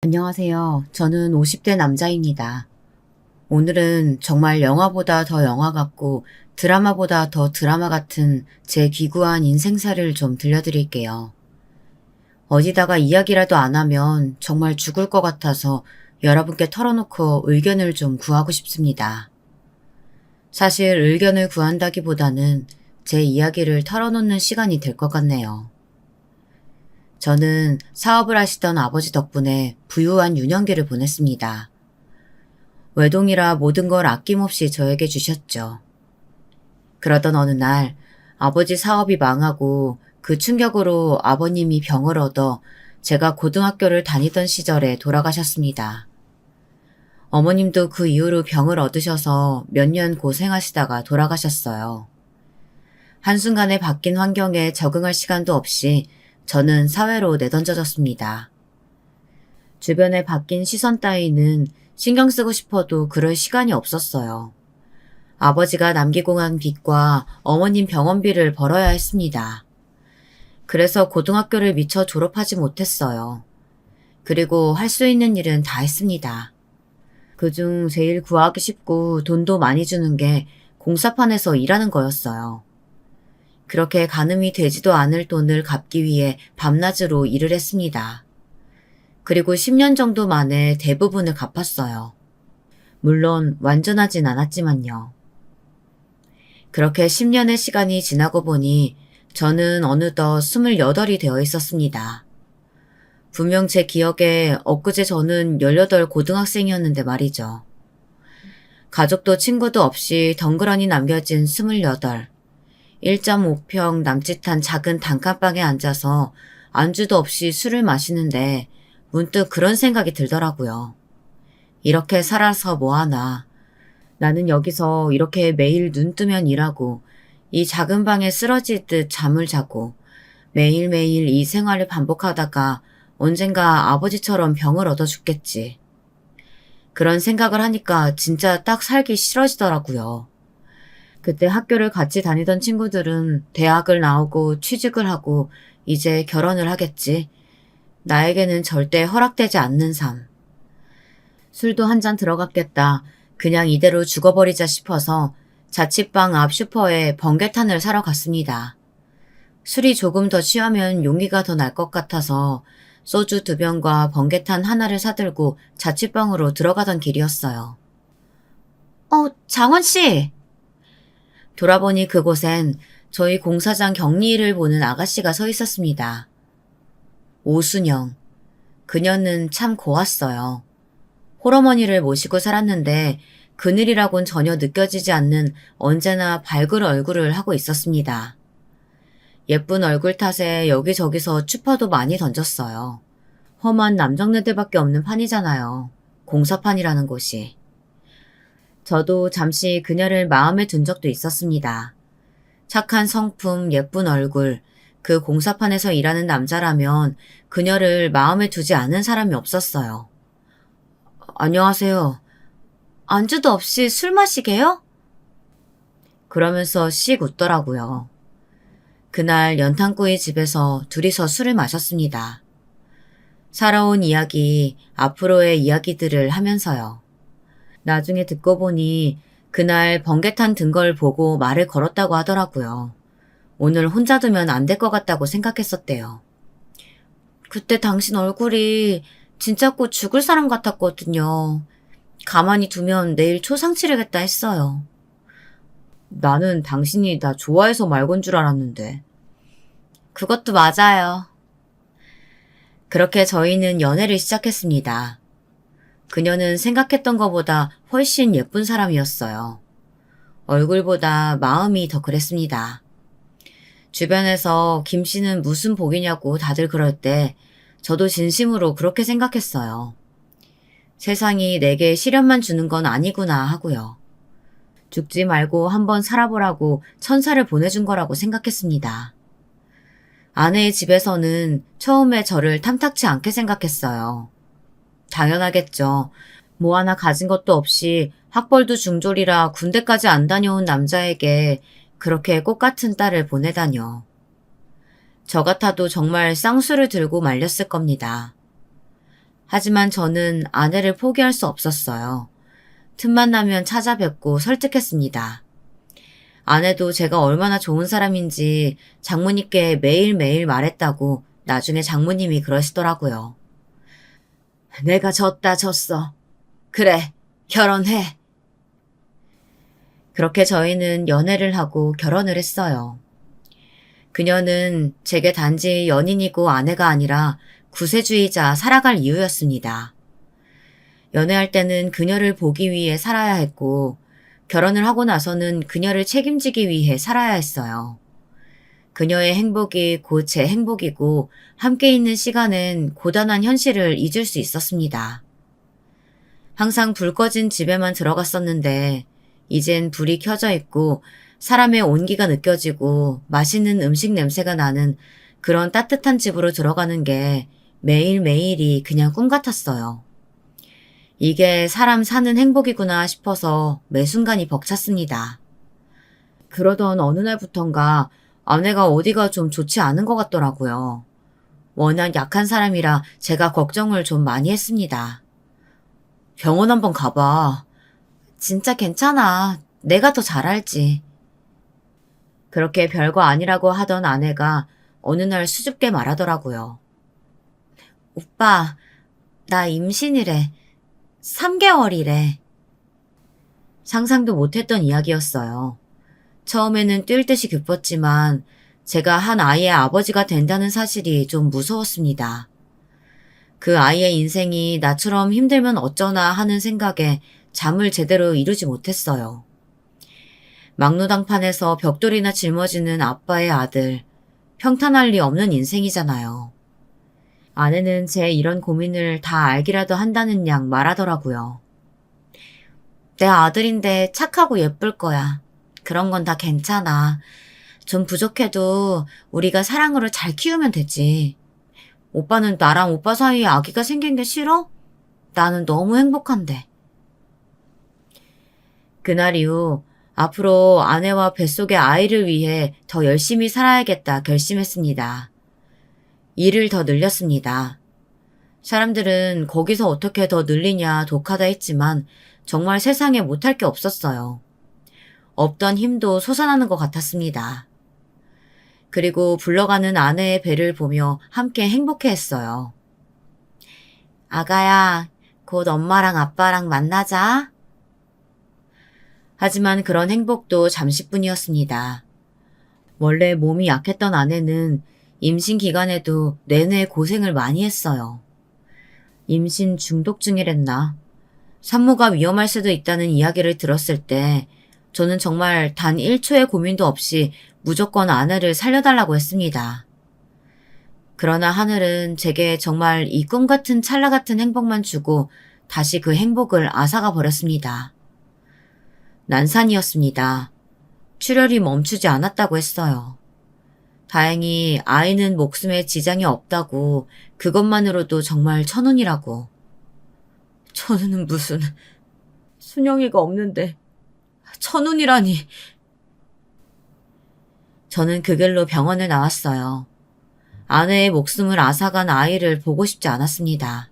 안녕하세요. 저는 50대 남자입니다. 오늘은 정말 영화보다 더 영화 같고 드라마보다 더 드라마 같은 제 기구한 인생사를 좀 들려드릴게요. 어디다가 이야기라도 안 하면 정말 죽을 것 같아서 여러분께 털어놓고 의견을 좀 구하고 싶습니다. 사실 의견을 구한다기보다는 제 이야기를 털어놓는 시간이 될 것 같네요. 저는 사업을 하시던 아버지 덕분에 부유한 유년기를 보냈습니다. 외동이라 모든 걸 아낌없이 저에게 주셨죠. 그러던 어느 날 아버지 사업이 망하고 그 충격으로 아버님이 병을 얻어 제가 고등학교를 다니던 시절에 돌아가셨습니다. 어머님도 그 이후로 병을 얻으셔서 몇 년 고생하시다가 돌아가셨어요. 한순간에 바뀐 환경에 적응할 시간도 없이 저는 사회로 내던져졌습니다. 주변에 바뀐 시선 따위는 신경 쓰고 싶어도 그럴 시간이 없었어요. 아버지가 남기고 간 빚과 어머님 병원비를 벌어야 했습니다. 그래서 고등학교를 미처 졸업하지 못했어요. 그리고 할 수 있는 일은 다 했습니다. 그중 제일 구하기 쉽고 돈도 많이 주는 게 공사판에서 일하는 거였어요. 그렇게 가늠이 되지도 않을 돈을 갚기 위해 밤낮으로 일을 했습니다. 그리고 10년 정도 만에 대부분을 갚았어요. 물론 완전하진 않았지만요. 그렇게 10년의 시간이 지나고 보니 저는 어느덧 28이 되어 있었습니다. 분명 제 기억에 엊그제 저는 18 고등학생이었는데 말이죠. 가족도 친구도 없이 덩그러니 남겨진 28. 1.5평 남짓한 작은 단칸방에 앉아서 안주도 없이 술을 마시는데 문득 그런 생각이 들더라고요. 이렇게 살아서 뭐하나. 나는 여기서 이렇게 매일 눈 뜨면 일하고 이 작은 방에 쓰러질 듯 잠을 자고 매일매일 이 생활을 반복하다가 언젠가 아버지처럼 병을 얻어 죽겠지. 그런 생각을 하니까 진짜 딱 살기 싫어지더라고요. 그때 학교를 같이 다니던 친구들은 대학을 나오고 취직을 하고 이제 결혼을 하겠지. 나에게는 절대 허락되지 않는 삶. 술도 한 잔 들어갔겠다. 그냥 이대로 죽어버리자 싶어서 자취방 앞 슈퍼에 번개탄을 사러 갔습니다. 술이 조금 더 취하면 용기가 더 날 것 같아서 소주 2병과 번개탄 하나를 사들고 자취방으로 들어가던 길이었어요. 장원씨! 돌아보니 그곳엔 저희 공사장 격리일을 보는 아가씨가 서 있었습니다. 오순영. 그녀는 참 고왔어요. 홀어머니를 모시고 살았는데 그늘이라곤 전혀 느껴지지 않는 언제나 밝은 얼굴을 하고 있었습니다. 예쁜 얼굴 탓에 여기저기서 추파도 많이 던졌어요. 험한 남정네들밖에 없는 판이잖아요. 공사판이라는 곳이. 저도 잠시 그녀를 마음에 둔 적도 있었습니다. 착한 성품, 예쁜 얼굴, 그 공사판에서 일하는 남자라면 그녀를 마음에 두지 않은 사람이 없었어요. 안녕하세요. 안주도 없이 술 마시게요? 그러면서 씩 웃더라고요. 그날 연탄구이 집에서 둘이서 술을 마셨습니다. 살아온 이야기, 앞으로의 이야기들을 하면서요. 나중에 듣고 보니 그날 번개탄 든 걸 보고 말을 걸었다고 하더라고요. 오늘 혼자 두면 안 될 것 같다고 생각했었대요. 그때 당신 얼굴이 진짜 곧 죽을 사람 같았거든요. 가만히 두면 내일 초상 치르겠다 했어요. 나는 당신이 나 좋아해서 말건 줄 알았는데. 그것도 맞아요. 그렇게 저희는 연애를 시작했습니다. 그녀는 생각했던 것보다 훨씬 예쁜 사람이었어요. 얼굴보다 마음이 더 그랬습니다. 주변에서 김 씨는 무슨 복이냐고 다들 그럴 때 저도 진심으로 그렇게 생각했어요. 세상이 내게 시련만 주는 건 아니구나 하고요. 죽지 말고 한번 살아보라고 천사를 보내준 거라고 생각했습니다. 아내의 집에서는 처음에 저를 탐탁치 않게 생각했어요. 당연하겠죠. 뭐 하나 가진 것도 없이 학벌도 중졸이라 군대까지 안 다녀온 남자에게 그렇게 꽃 같은 딸을 보내다녀. 저 같아도 정말 쌍수를 들고 말렸을 겁니다. 하지만 저는 아내를 포기할 수 없었어요. 틈만 나면 찾아뵙고 설득했습니다. 아내도 제가 얼마나 좋은 사람인지 장모님께 매일매일 말했다고 나중에 장모님이 그러시더라고요. 내가 졌어. 그래, 결혼해. 그렇게 저희는 연애를 하고 결혼을 했어요. 그녀는 제게 단지 연인이고 아내가 아니라 구세주이자 살아갈 이유였습니다. 연애할 때는 그녀를 보기 위해 살아야 했고, 결혼을 하고 나서는 그녀를 책임지기 위해 살아야 했어요. 그녀의 행복이 곧 제 행복이고, 함께 있는 시간은 고단한 현실을 잊을 수 있었습니다. 항상 불 꺼진 집에만 들어갔었는데, 이젠 불이 켜져 있고, 사람의 온기가 느껴지고, 맛있는 음식 냄새가 나는 그런 따뜻한 집으로 들어가는 게 매일매일이 그냥 꿈 같았어요. 이게 사람 사는 행복이구나 싶어서 매 순간이 벅찼습니다. 그러던 어느 날부턴가 아내가 어디가 좀 좋지 않은 것 같더라고요. 워낙 약한 사람이라 제가 걱정을 좀 많이 했습니다. 병원 한번 가봐. 진짜 괜찮아. 내가 더 잘 알지. 그렇게 별거 아니라고 하던 아내가 어느 날 수줍게 말하더라고요. 오빠, 나 임신이래. 3개월이래. 상상도 못했던 이야기였어요. 처음에는 뛸 듯이 기뻤지만 제가 한 아이의 아버지가 된다는 사실이 좀 무서웠습니다. 그 아이의 인생이 나처럼 힘들면 어쩌나 하는 생각에 잠을 제대로 이루지 못했어요. 막노당판에서 벽돌이나 짊어지는 아빠의 아들, 평탄할 리 없는 인생이잖아요. 아내는 제 이런 고민을 다 알기라도 한다는 양 말하더라고요. 내 아들인데 착하고 예쁠 거야. 그런 건 다 괜찮아. 좀 부족해도 우리가 사랑으로 잘 키우면 되지. 오빠는 나랑 오빠 사이에 아기가 생긴 게 싫어? 나는 너무 행복한데. 그날 이후 앞으로 아내와 뱃속의 아이를 위해 더 열심히 살아야겠다 결심했습니다. 일을 더 늘렸습니다. 사람들은 거기서 어떻게 더 늘리냐 독하다 했지만 정말 세상에 못할 게 없었어요. 없던 힘도 솟아나는 것 같았습니다. 그리고 불러가는 아내의 배를 보며 함께 행복해했어요. 아가야, 곧 엄마랑 아빠랑 만나자. 하지만 그런 행복도 잠시뿐이었습니다. 원래 몸이 약했던 아내는 임신 기간에도 내내 고생을 많이 했어요. 임신 중독증이랬나? 산모가 위험할 수도 있다는 이야기를 들었을 때 저는 정말 단 1초의 고민도 없이 무조건 아내를 살려달라고 했습니다. 그러나 하늘은 제게 정말 이 꿈 같은 찰나 같은 행복만 주고 다시 그 행복을 앗아가 버렸습니다. 난산이었습니다. 출혈이 멈추지 않았다고 했어요. 다행히 아이는 목숨에 지장이 없다고 그것만으로도 정말 천운이라고. 천운은 무슨 순영이가 없는데 천운이라니. 저는 그 길로 병원을 나왔어요. 아내의 목숨을 앗아간 아이를 보고 싶지 않았습니다.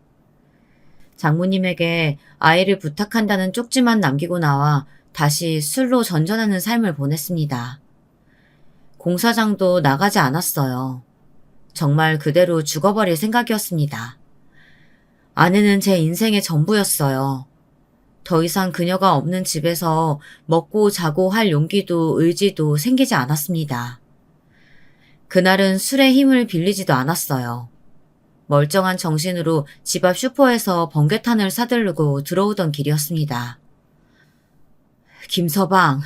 장모님에게 아이를 부탁한다는 쪽지만 남기고 나와 다시 술로 전전하는 삶을 보냈습니다. 공사장도 나가지 않았어요. 정말 그대로 죽어버릴 생각이었습니다. 아내는 제 인생의 전부였어요. 더 이상 그녀가 없는 집에서 먹고 자고 할 용기도 의지도 생기지 않았습니다. 그날은 술의 힘을 빌리지도 않았어요. 멀쩡한 정신으로 집 앞 슈퍼에서 번개탄을 사들르고 들어오던 길이었습니다. 김서방.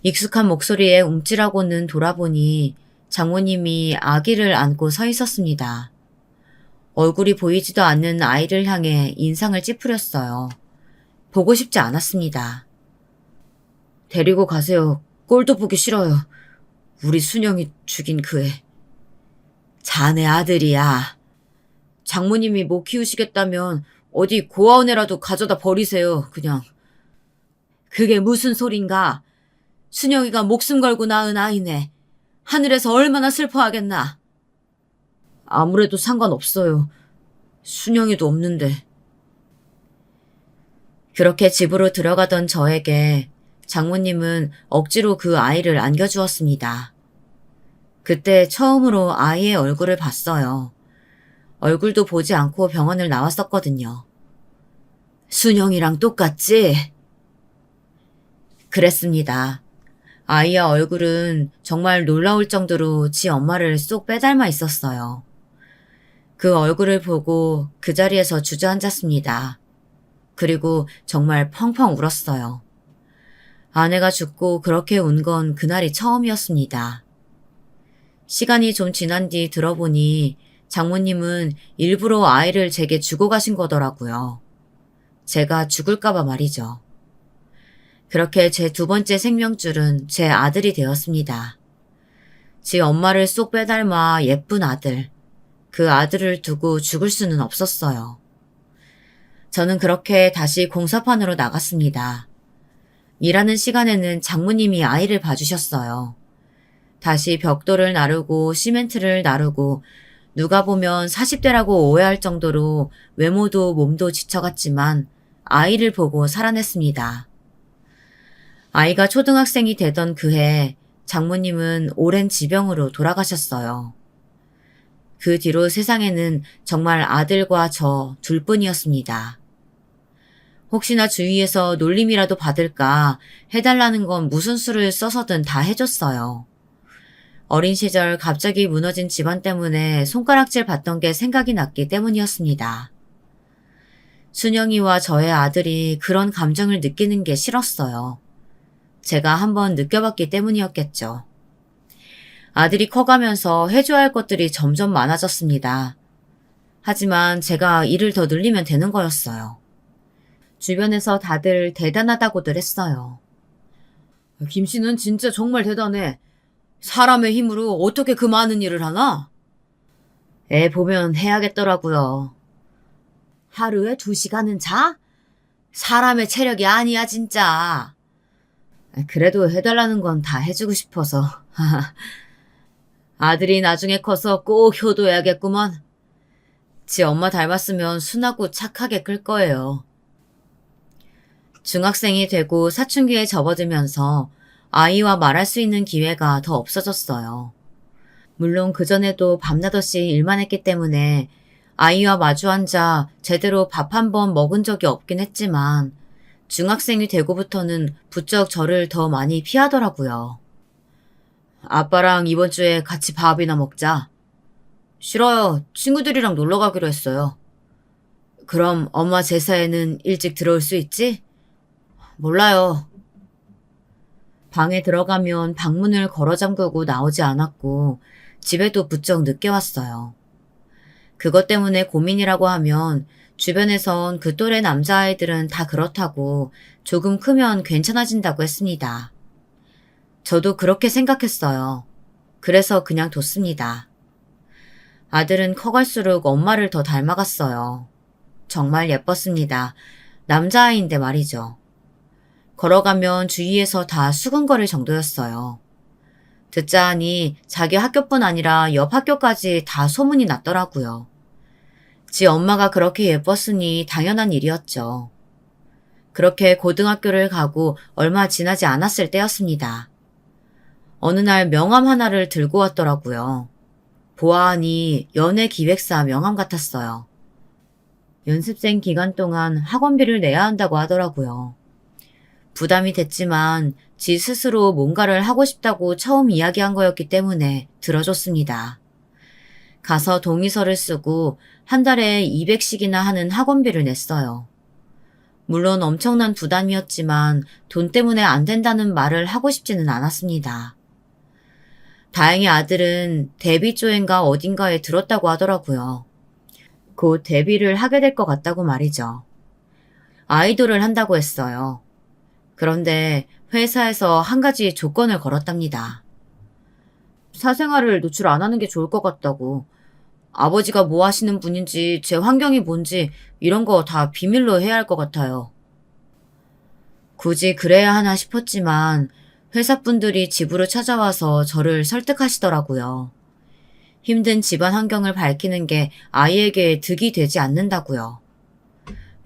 익숙한 목소리에 움찔하고는 돌아보니 장모님이 아기를 안고 서 있었습니다. 얼굴이 보이지도 않는 아이를 향해 인상을 찌푸렸어요. 보고 싶지 않았습니다. 데리고 가세요. 꼴도 보기 싫어요. 우리 순영이 죽인 그 애. 자네 아들이야. 장모님이 못 키우시겠다면 어디 고아원에라도 가져다 버리세요. 그냥. 그게 무슨 소린가. 순영이가 목숨 걸고 낳은 아이네. 하늘에서 얼마나 슬퍼하겠나. 아무래도 상관없어요. 순영이도 없는데. 그렇게 집으로 들어가던 저에게 장모님은 억지로 그 아이를 안겨주었습니다. 그때 처음으로 아이의 얼굴을 봤어요. 얼굴도 보지 않고 병원을 나왔었거든요. 순영이랑 똑같지? 그랬습니다. 아이의 얼굴은 정말 놀라울 정도로 지 엄마를 쏙 빼닮아 있었어요. 그 얼굴을 보고 그 자리에서 주저앉았습니다. 그리고 정말 펑펑 울었어요. 아내가 죽고 그렇게 운 건 그날이 처음이었습니다. 시간이 좀 지난 뒤 들어보니 장모님은 일부러 아이를 제게 주고 가신 거더라고요. 제가 죽을까봐 말이죠. 그렇게 제 두 번째 생명줄은 제 아들이 되었습니다. 지 엄마를 쏙 빼닮아 예쁜 아들. 그 아들을 두고 죽을 수는 없었어요. 저는 그렇게 다시 공사판으로 나갔습니다. 일하는 시간에는 장모님이 아이를 봐주셨어요. 다시 벽돌을 나르고 시멘트를 나르고 누가 보면 40대라고 오해할 정도로 외모도 몸도 지쳐갔지만 아이를 보고 살아냈습니다. 아이가 초등학생이 되던 그해 장모님은 오랜 지병으로 돌아가셨어요. 그 뒤로 세상에는 정말 아들과 저 둘뿐이었습니다. 혹시나 주위에서 놀림이라도 받을까 해달라는 건 무슨 수를 써서든 다 해줬어요. 어린 시절 갑자기 무너진 집안 때문에 손가락질 받던 게 생각이 났기 때문이었습니다. 순영이와 저의 아들이 그런 감정을 느끼는 게 싫었어요. 제가 한번 느껴봤기 때문이었겠죠. 아들이 커가면서 해줘야 할 것들이 점점 많아졌습니다. 하지만 제가 일을 더 늘리면 되는 거였어요. 주변에서 다들 대단하다고들 했어요. 김 씨는 진짜 정말 대단해. 사람의 힘으로 어떻게 그 많은 일을 하나? 애 보면 해야겠더라고요. 하루에 2시간은 자? 사람의 체력이 아니야 진짜. 그래도 해달라는 건 다 해주고 싶어서. 아들이 나중에 커서 꼭 효도해야겠구먼. 지 엄마 닮았으면 순하고 착하게 클 거예요. 중학생이 되고 사춘기에 접어들면서 아이와 말할 수 있는 기회가 더 없어졌어요. 물론 그전에도 밤낮없이 일만 했기 때문에 아이와 마주 앉아 제대로 밥 한 번 먹은 적이 없긴 했지만 중학생이 되고부터는 부쩍 저를 더 많이 피하더라고요. 아빠랑 이번 주에 같이 밥이나 먹자. 싫어요. 친구들이랑 놀러 가기로 했어요. 그럼 엄마 제사에는 일찍 들어올 수 있지? 몰라요. 방에 들어가면 방문을 걸어 잠그고 나오지 않았고 집에도 부쩍 늦게 왔어요. 그것 때문에 고민이라고 하면 주변에선 그 또래 남자아이들은 다 그렇다고 조금 크면 괜찮아진다고 했습니다. 저도 그렇게 생각했어요. 그래서 그냥 뒀습니다. 아들은 커갈수록 엄마를 더 닮아갔어요. 정말 예뻤습니다. 남자아이인데 말이죠. 걸어가면 주위에서 다 수근거릴 정도였어요. 듣자 하니 자기 학교뿐 아니라 옆 학교까지 다 소문이 났더라고요. 지 엄마가 그렇게 예뻤으니 당연한 일이었죠. 그렇게 고등학교를 가고 얼마 지나지 않았을 때였습니다. 어느 날 명함 하나를 들고 왔더라고요. 보아하니 연예기획사 명함 같았어요. 연습생 기간 동안 학원비를 내야 한다고 하더라고요. 부담이 됐지만 지 스스로 뭔가를 하고 싶다고 처음 이야기한 거였기 때문에 들어줬습니다. 가서 동의서를 쓰고 한 달에 200씩이나 하는 학원비를 냈어요. 물론 엄청난 부담이었지만 돈 때문에 안 된다는 말을 하고 싶지는 않았습니다. 다행히 아들은 데뷔 조인가 어딘가에 들었다고 하더라고요. 곧 데뷔를 하게 될 것 같다고 말이죠. 아이돌을 한다고 했어요. 그런데 회사에서 한 가지 조건을 걸었답니다. 사생활을 노출 안 하는 게 좋을 것 같다고. 아버지가 뭐 하시는 분인지 제 환경이 뭔지 이런 거 다 비밀로 해야 할 것 같아요. 굳이 그래야 하나 싶었지만 회사분들이 집으로 찾아와서 저를 설득하시더라고요. 힘든 집안 환경을 밝히는 게 아이에게 득이 되지 않는다고요.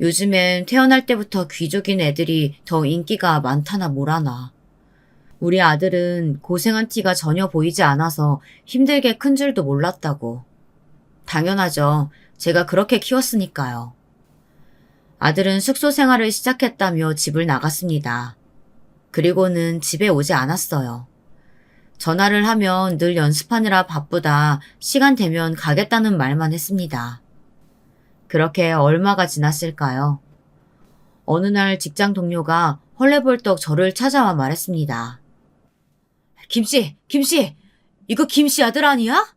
요즘엔 태어날 때부터 귀족인 애들이 더 인기가 많다나 뭐라나. 우리 아들은 고생한 티가 전혀 보이지 않아서 힘들게 큰 줄도 몰랐다고. 당연하죠. 제가 그렇게 키웠으니까요. 아들은 숙소 생활을 시작했다며 집을 나갔습니다. 그리고는 집에 오지 않았어요. 전화를 하면 늘 연습하느라 바쁘다, 시간 되면 가겠다는 말만 했습니다. 그렇게 얼마가 지났을까요? 어느 날 직장 동료가 헐레벌떡 저를 찾아와 말했습니다. 김씨, 이거 김씨 아들 아니야?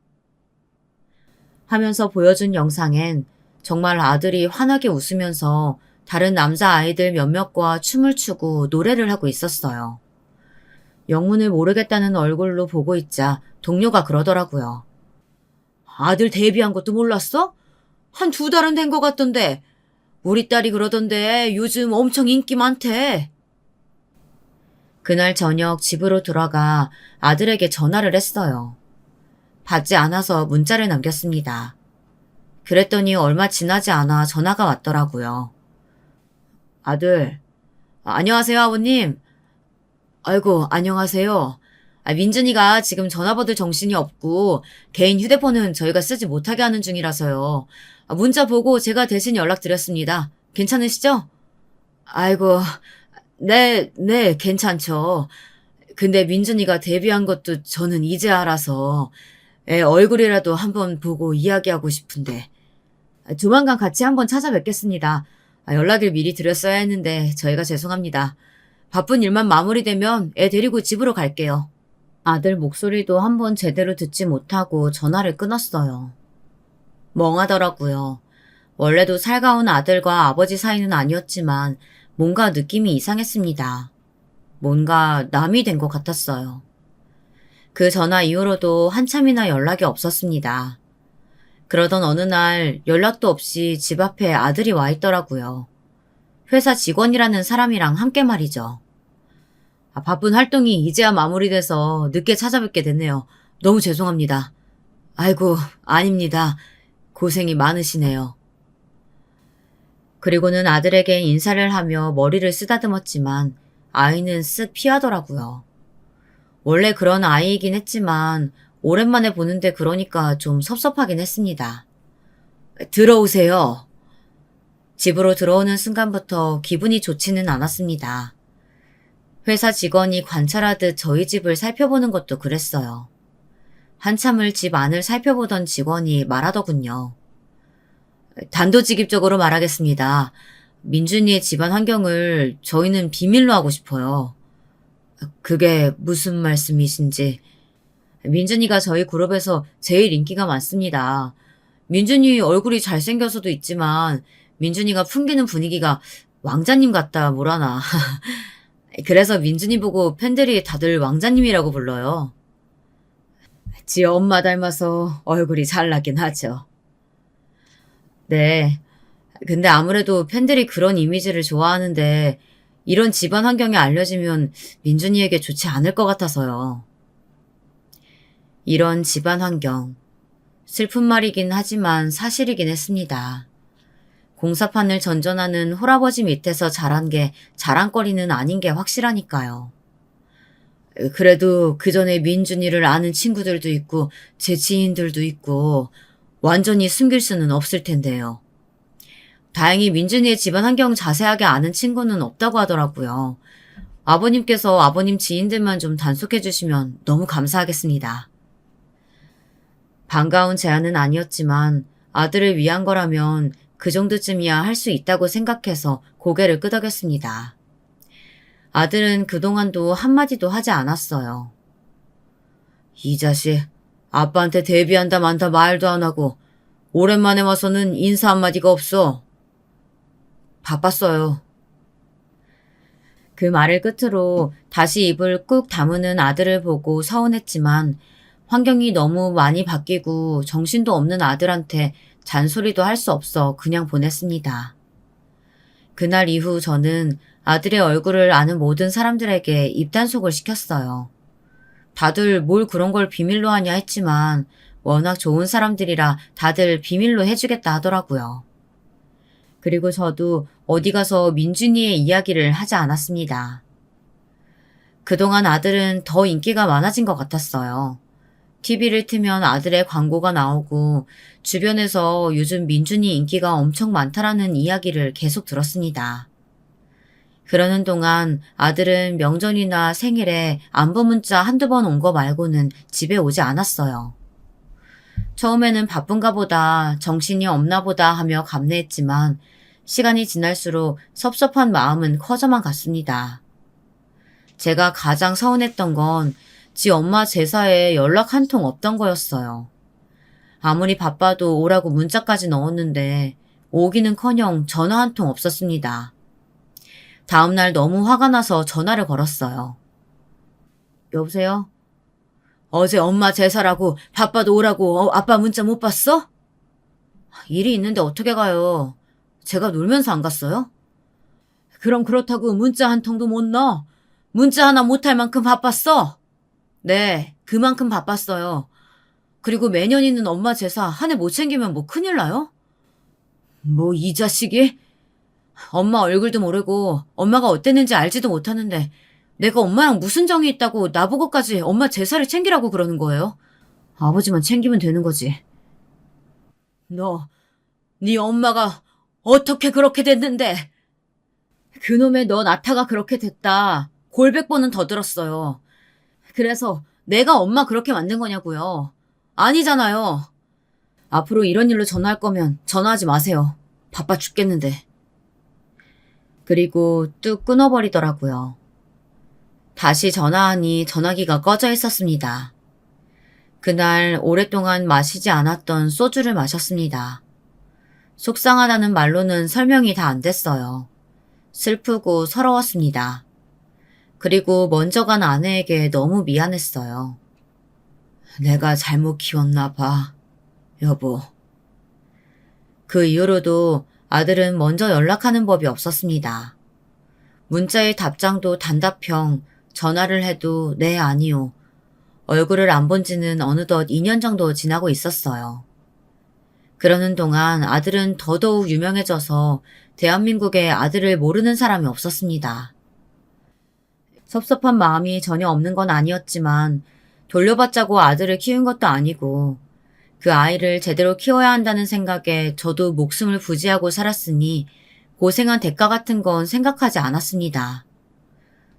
하면서 보여준 영상엔 정말 아들이 환하게 웃으면서 다른 남자 아이들 몇몇과 춤을 추고 노래를 하고 있었어요. 영문을 모르겠다는 얼굴로 보고 있자 동료가 그러더라고요. 아들 데뷔한 것도 몰랐어? 한 2달은 된 것 같던데. 우리 딸이 그러던데 요즘 엄청 인기 많대. 그날 저녁 집으로 돌아가 아들에게 전화를 했어요. 받지 않아서 문자를 남겼습니다. 그랬더니 얼마 지나지 않아 전화가 왔더라고요. 아들, 안녕하세요, 아버님. 아이고, 안녕하세요. 민준이가 지금 전화 받을 정신이 없고 개인 휴대폰은 저희가 쓰지 못하게 하는 중이라서요. 문자 보고 제가 대신 연락드렸습니다. 괜찮으시죠? 아이고, 네, 괜찮죠. 근데 민준이가 데뷔한 것도 저는 이제 알아서 애 얼굴이라도 한번 보고 이야기하고 싶은데 조만간 같이 한번 찾아뵙겠습니다. 연락을 미리 드렸어야 했는데 저희가 죄송합니다. 바쁜 일만 마무리되면 애 데리고 집으로 갈게요. 아들 목소리도 한번 제대로 듣지 못하고 전화를 끊었어요. 멍하더라고요. 원래도 살가운 아들과 아버지 사이는 아니었지만 뭔가 느낌이 이상했습니다. 뭔가 남이 된 것 같았어요. 그 전화 이후로도 한참이나 연락이 없었습니다. 그러던 어느 날 연락도 없이 집 앞에 아들이 와 있더라고요. 회사 직원이라는 사람이랑 함께 말이죠. 바쁜 활동이 이제야 마무리돼서 늦게 찾아뵙게 됐네요. 너무 죄송합니다. 아이고, 아닙니다. 고생이 많으시네요. 그리고는 아들에게 인사를 하며 머리를 쓰다듬었지만 아이는 쓱 피하더라고요. 원래 그런 아이이긴 했지만 오랜만에 보는데 그러니까 좀 섭섭하긴 했습니다. 들어오세요. 집으로 들어오는 순간부터 기분이 좋지는 않았습니다. 회사 직원이 관찰하듯 저희 집을 살펴보는 것도 그랬어요. 한참을 집 안을 살펴보던 직원이 말하더군요. 단도직입적으로 말하겠습니다. 민준이의 집안 환경을 저희는 비밀로 하고 싶어요. 그게 무슨 말씀이신지. 민준이가 저희 그룹에서 제일 인기가 많습니다. 민준이 얼굴이 잘생겨서도 있지만 민준이가 풍기는 분위기가 왕자님 같다 뭐라나. 그래서 민준이 보고 팬들이 다들 왕자님이라고 불러요. 지 엄마 닮아서 얼굴이 잘나긴 하죠. 네. 근데 아무래도 팬들이 그런 이미지를 좋아하는데 이런 집안 환경이 알려지면 민준이에게 좋지 않을 것 같아서요. 이런 집안 환경. 슬픈 말이긴 하지만 사실이긴 했습니다. 공사판을 전전하는 홀아버지 밑에서 자란 게 자랑거리는 아닌 게 확실하니까요. 그래도 그 전에 민준이를 아는 친구들도 있고 제 지인들도 있고 완전히 숨길 수는 없을 텐데요. 다행히 민준이의 집안 환경 자세하게 아는 친구는 없다고 하더라고요. 아버님께서 아버님 지인들만 좀 단속해 주시면 너무 감사하겠습니다. 반가운 제안은 아니었지만 아들을 위한 거라면 그 정도쯤이야 할 수 있다고 생각해서 고개를 끄덕였습니다. 아들은 그동안도 한마디도 하지 않았어요. 이 자식, 아빠한테 데뷔한다 만다 말도 안 하고 오랜만에 와서는 인사 한마디가 없어. 바빴어요. 그 말을 끝으로 다시 입을 꾹 다무는 아들을 보고 서운했지만 환경이 너무 많이 바뀌고 정신도 없는 아들한테 잔소리도 할 수 없어 그냥 보냈습니다. 그날 이후 저는 아들의 얼굴을 아는 모든 사람들에게 입단속을 시켰어요. 다들 뭘 그런 걸 비밀로 하냐 했지만 워낙 좋은 사람들이라 다들 비밀로 해주겠다 하더라고요. 그리고 저도 어디 가서 민준이의 이야기를 하지 않았습니다. 그동안 아들은 더 인기가 많아진 것 같았어요. TV를 틀면 아들의 광고가 나오고 주변에서 요즘 민준이 인기가 엄청 많다라는 이야기를 계속 들었습니다. 그러는 동안 아들은 명절이나 생일에 안부 문자 한두 번 온 거 말고는 집에 오지 않았어요. 처음에는 바쁜가 보다, 정신이 없나 보다 하며 감내했지만 시간이 지날수록 섭섭한 마음은 커져만 갔습니다. 제가 가장 서운했던 건 지 엄마 제사에 연락 한 통 없던 거였어요. 아무리 바빠도 오라고 문자까지 넣었는데 오기는커녕 전화 한 통 없었습니다. 다음날 너무 화가 나서 전화를 걸었어요. 여보세요? 어제 엄마 제사라고 바빠도 오라고 아빠 문자 못 봤어? 일이 있는데 어떻게 가요? 제가 놀면서 안 갔어요? 그럼 그렇다고 문자 한 통도 못 넣어? 문자 하나 못할 만큼 바빴어? 네, 그만큼 바빴어요. 그리고 매년 있는 엄마 제사 한 해 못 챙기면 뭐 큰일 나요? 뭐 이 자식이? 엄마 얼굴도 모르고 엄마가 어땠는지 알지도 못하는데 내가 엄마랑 무슨 정이 있다고 나보고까지 엄마 제사를 챙기라고 그러는 거예요? 아버지만 챙기면 되는 거지. 네 엄마가 어떻게 그렇게 됐는데? 그놈의 너 나타가 그렇게 됐다. 골백 번은 더 들었어요. 그래서 내가 엄마 그렇게 만든 거냐고요. 아니잖아요. 앞으로 이런 일로 전화할 거면 전화하지 마세요. 바빠 죽겠는데. 그리고 뚝 끊어버리더라고요. 다시 전화하니 전화기가 꺼져 있었습니다. 그날 오랫동안 마시지 않았던 소주를 마셨습니다. 속상하다는 말로는 설명이 다 안 됐어요. 슬프고 서러웠습니다. 그리고 먼저 간 아내에게 너무 미안했어요. 내가 잘못 키웠나 봐, 여보. 그 이후로도 아들은 먼저 연락하는 법이 없었습니다. 문자의 답장도 단답형, 전화를 해도 네, 아니요. 얼굴을 안 본 지는 어느덧 2년 정도 지나고 있었어요. 그러는 동안 아들은 더더욱 유명해져서 대한민국에 아들을 모르는 사람이 없었습니다. 섭섭한 마음이 전혀 없는 건 아니었지만 돌려받자고 아들을 키운 것도 아니고 그 아이를 제대로 키워야 한다는 생각에 저도 목숨을 부지하고 살았으니 고생한 대가 같은 건 생각하지 않았습니다.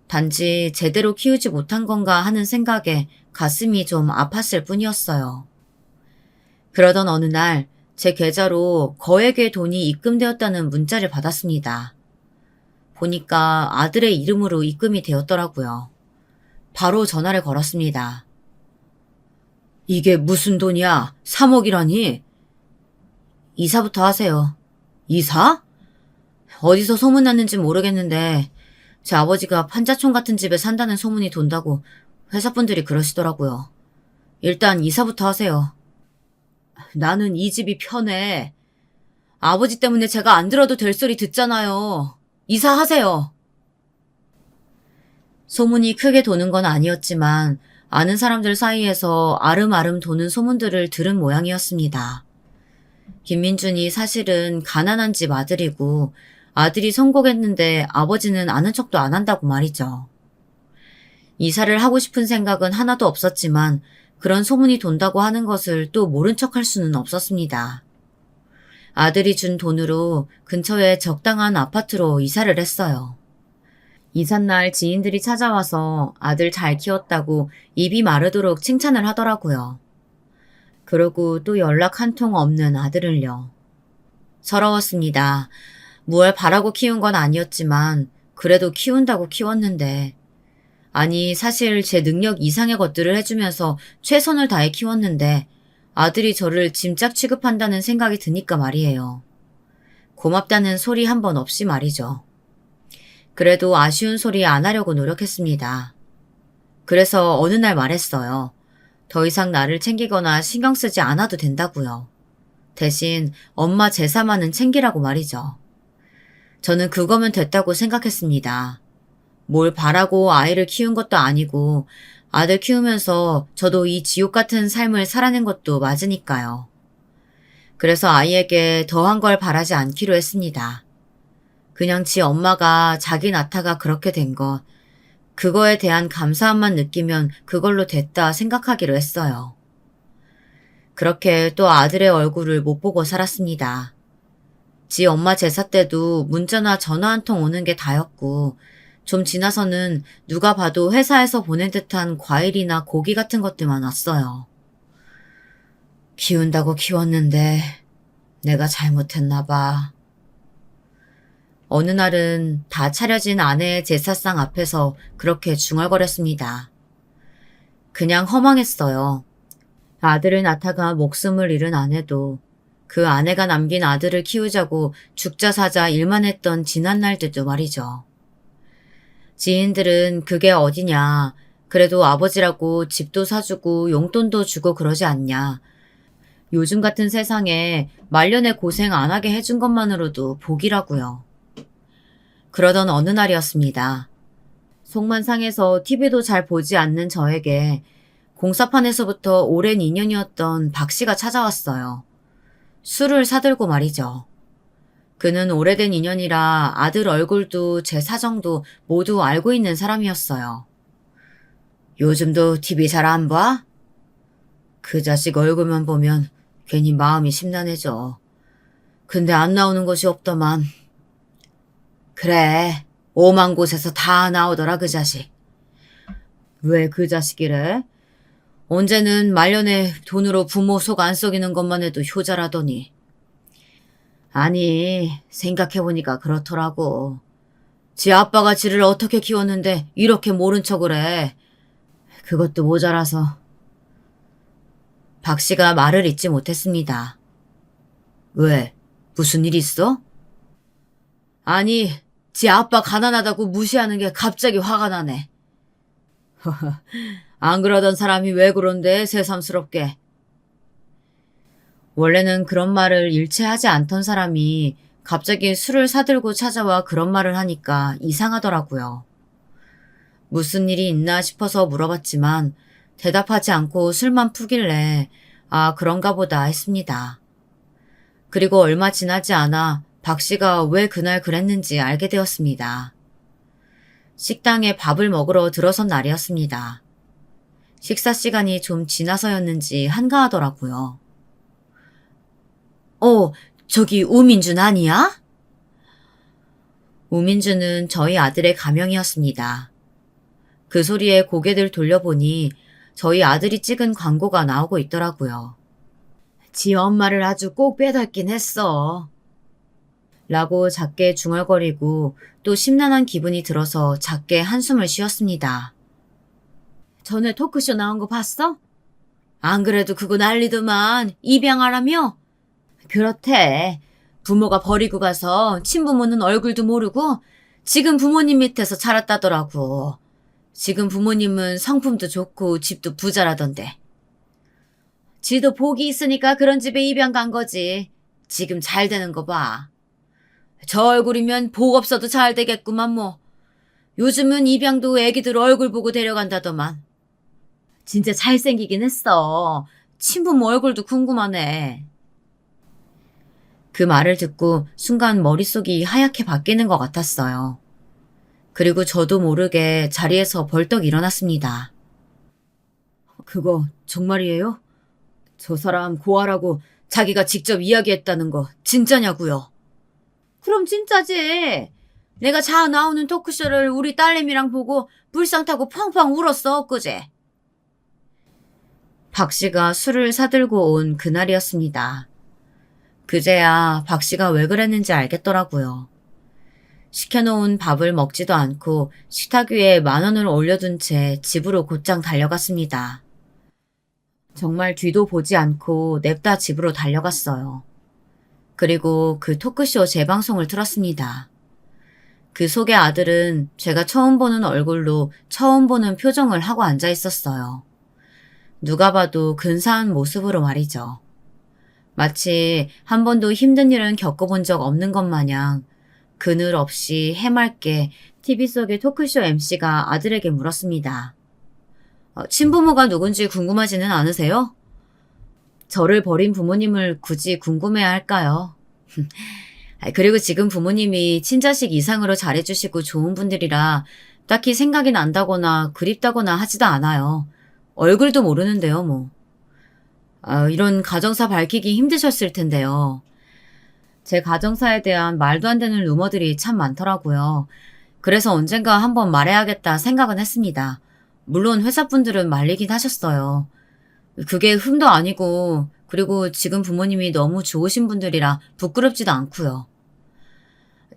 단지 제대로 키우지 못한 건가 하는 생각에 가슴이 좀 아팠을 뿐이었어요. 그러던 어느 날 제 계좌로 거액의 돈이 입금되었다는 문자를 받았습니다. 보니까 아들의 이름으로 입금이 되었더라고요. 바로 전화를 걸었습니다. 이게 무슨 돈이야? 3억이라니? 이사부터 하세요. 이사? 어디서 소문났는지 모르겠는데 제 아버지가 판자촌 같은 집에 산다는 소문이 돈다고 회사분들이 그러시더라고요. 일단 이사부터 하세요. 나는 이 집이 편해. 아버지 때문에 제가 안 들어도 될 소리 듣잖아요. 이사하세요. 소문이 크게 도는 건 아니었지만 아는 사람들 사이에서 아름아름 도는 소문들을 들은 모양이었습니다. 김민준이 사실은 가난한 집 아들이고 아들이 성공했는데 아버지는 아는 척도 안 한다고 말이죠. 이사를 하고 싶은 생각은 하나도 없었지만 그런 소문이 돈다고 하는 것을 또 모른 척할 수는 없었습니다. 아들이 준 돈으로 근처에 적당한 아파트로 이사를 했어요. 이삿날 지인들이 찾아와서 아들 잘 키웠다고 입이 마르도록 칭찬을 하더라고요. 그러고 또 연락 한 통 없는 아들을요. 서러웠습니다. 무얼 바라고 키운 건 아니었지만 그래도 키운다고 키웠는데 아니 사실 제 능력 이상의 것들을 해주면서 최선을 다해 키웠는데 아들이 저를 짐짝 취급한다는 생각이 드니까 말이에요. 고맙다는 소리 한 번 없이 말이죠. 그래도 아쉬운 소리 안 하려고 노력했습니다. 그래서 어느 날 말했어요. 더 이상 나를 챙기거나 신경 쓰지 않아도 된다고요. 대신 엄마 제사만은 챙기라고 말이죠. 저는 그거면 됐다고 생각했습니다. 뭘 바라고 아이를 키운 것도 아니고 아들 키우면서 저도 이 지옥 같은 삶을 살아낸 것도 맞으니까요. 그래서 아이에게 더한 걸 바라지 않기로 했습니다. 그냥 지 엄마가 자기 낳다가 그렇게 된 것, 그거에 대한 감사함만 느끼면 그걸로 됐다 생각하기로 했어요. 그렇게 또 아들의 얼굴을 못 보고 살았습니다. 지 엄마 제사 때도 문자나 전화 한 통 오는 게 다였고, 좀 지나서는 누가 봐도 회사에서 보낸 듯한 과일이나 고기 같은 것들만 왔어요. 키운다고 키웠는데 내가 잘못했나 봐. 어느 날은 다 차려진 아내의 제사상 앞에서 그렇게 중얼거렸습니다. 그냥 허망했어요. 아들을 낳다가 목숨을 잃은 아내도 그 아내가 남긴 아들을 키우자고 죽자 사자 일만 했던 지난 날들도 말이죠. 지인들은 그게 어디냐. 그래도 아버지라고 집도 사주고 용돈도 주고 그러지 않냐. 요즘 같은 세상에 말년에 고생 안 하게 해준 것만으로도 복이라고요. 그러던 어느 날이었습니다. 속만 상해서 TV도 잘 보지 않는 저에게 공사판에서부터 오랜 인연이었던 박 씨가 찾아왔어요. 술을 사들고 말이죠. 그는 오래된 인연이라 아들 얼굴도 제 사정도 모두 알고 있는 사람이었어요. 요즘도 TV 잘 안 봐? 그 자식 얼굴만 보면 괜히 마음이 심란해져. 근데 안 나오는 것이 없더만. 그래, 오만 곳에서 다 나오더라 그 자식. 왜 그 자식이래? 언제는 말년에 돈으로 부모 속 안 썩이는 것만 해도 효자라더니. 아니, 생각해보니까 그렇더라고. 지 아빠가 지를 어떻게 키웠는데 이렇게 모른 척을 해. 그것도 모자라서. 박 씨가 말을 잇지 못했습니다. 왜? 무슨 일 있어? 아니, 지 아빠 가난하다고 무시하는 게 갑자기 화가 나네. 안 그러던 사람이 왜 그런데 새삼스럽게. 원래는 그런 말을 일체 하지 않던 사람이 갑자기 술을 사들고 찾아와 그런 말을 하니까 이상하더라고요. 무슨 일이 있나 싶어서 물어봤지만 대답하지 않고 술만 푸길래 아, 그런가 보다 했습니다. 그리고 얼마 지나지 않아 박 씨가 왜 그날 그랬는지 알게 되었습니다. 식당에 밥을 먹으러 들어선 날이었습니다. 식사 시간이 좀 지나서였는지 한가하더라고요. 저기 우민준 아니야? 우민준은 저희 아들의 가명이었습니다. 그 소리에 고개를 돌려보니 저희 아들이 찍은 광고가 나오고 있더라고요. 지 엄마를 아주 꼭 빼닮긴 했어. 라고 작게 중얼거리고 또 심란한 기분이 들어서 작게 한숨을 쉬었습니다. 전에 토크쇼 나온 거 봤어? 안 그래도 그거 난리더만 입양하라며? 그렇대. 부모가 버리고 가서 친부모는 얼굴도 모르고 지금 부모님 밑에서 자랐다더라고. 지금 부모님은 성품도 좋고 집도 부자라던데. 지도 복이 있으니까 그런 집에 입양 간 거지. 지금 잘 되는 거 봐. 저 얼굴이면 복 없어도 잘 되겠구만 뭐. 요즘은 입양도 애기들 얼굴 보고 데려간다더만. 진짜 잘생기긴 했어. 친부모 얼굴도 궁금하네. 그 말을 듣고 순간 머릿속이 하얗게 바뀌는 것 같았어요. 그리고 저도 모르게 자리에서 벌떡 일어났습니다. 그거 정말이에요? 저 사람 고아라고 자기가 직접 이야기했다는 거 진짜냐고요? 그럼 진짜지. 내가 자아 나오는 토크쇼를 우리 딸내미랑 보고 불상 타고 펑펑 울었어 엊그제. 박 씨가 술을 사들고 온 그날이었습니다. 그제야 박 씨가 왜 그랬는지 알겠더라고요. 시켜놓은 밥을 먹지도 않고 식탁 위에 10,000원을 올려둔 채 집으로 곧장 달려갔습니다. 정말 뒤도 보지 않고 냅다 집으로 달려갔어요. 그리고 그 토크쇼 재방송을 틀었습니다. 그 속의 아들은 제가 처음 보는 얼굴로 처음 보는 표정을 하고 앉아 있었어요. 누가 봐도 근사한 모습으로 말이죠. 마치 한 번도 힘든 일은 겪어본 적 없는 것 마냥 그늘 없이 해맑게 TV 속의 토크쇼 MC가 아들에게 물었습니다. 친부모가 누군지 궁금하지는 않으세요? 저를 버린 부모님을 굳이 궁금해야 할까요? 그리고 지금 부모님이 친자식 이상으로 잘해주시고 좋은 분들이라 딱히 생각이 난다거나 그립다거나 하지도 않아요. 얼굴도 모르는데요, 뭐. 이런 가정사 밝히기 힘드셨을 텐데요. 제 가정사에 대한 말도 안 되는 루머들이 참 많더라고요. 그래서 언젠가 한번 말해야겠다 생각은 했습니다. 물론 회사분들은 말리긴 하셨어요. 그게 흠도 아니고, 그리고 지금 부모님이 너무 좋으신 분들이라 부끄럽지도 않고요.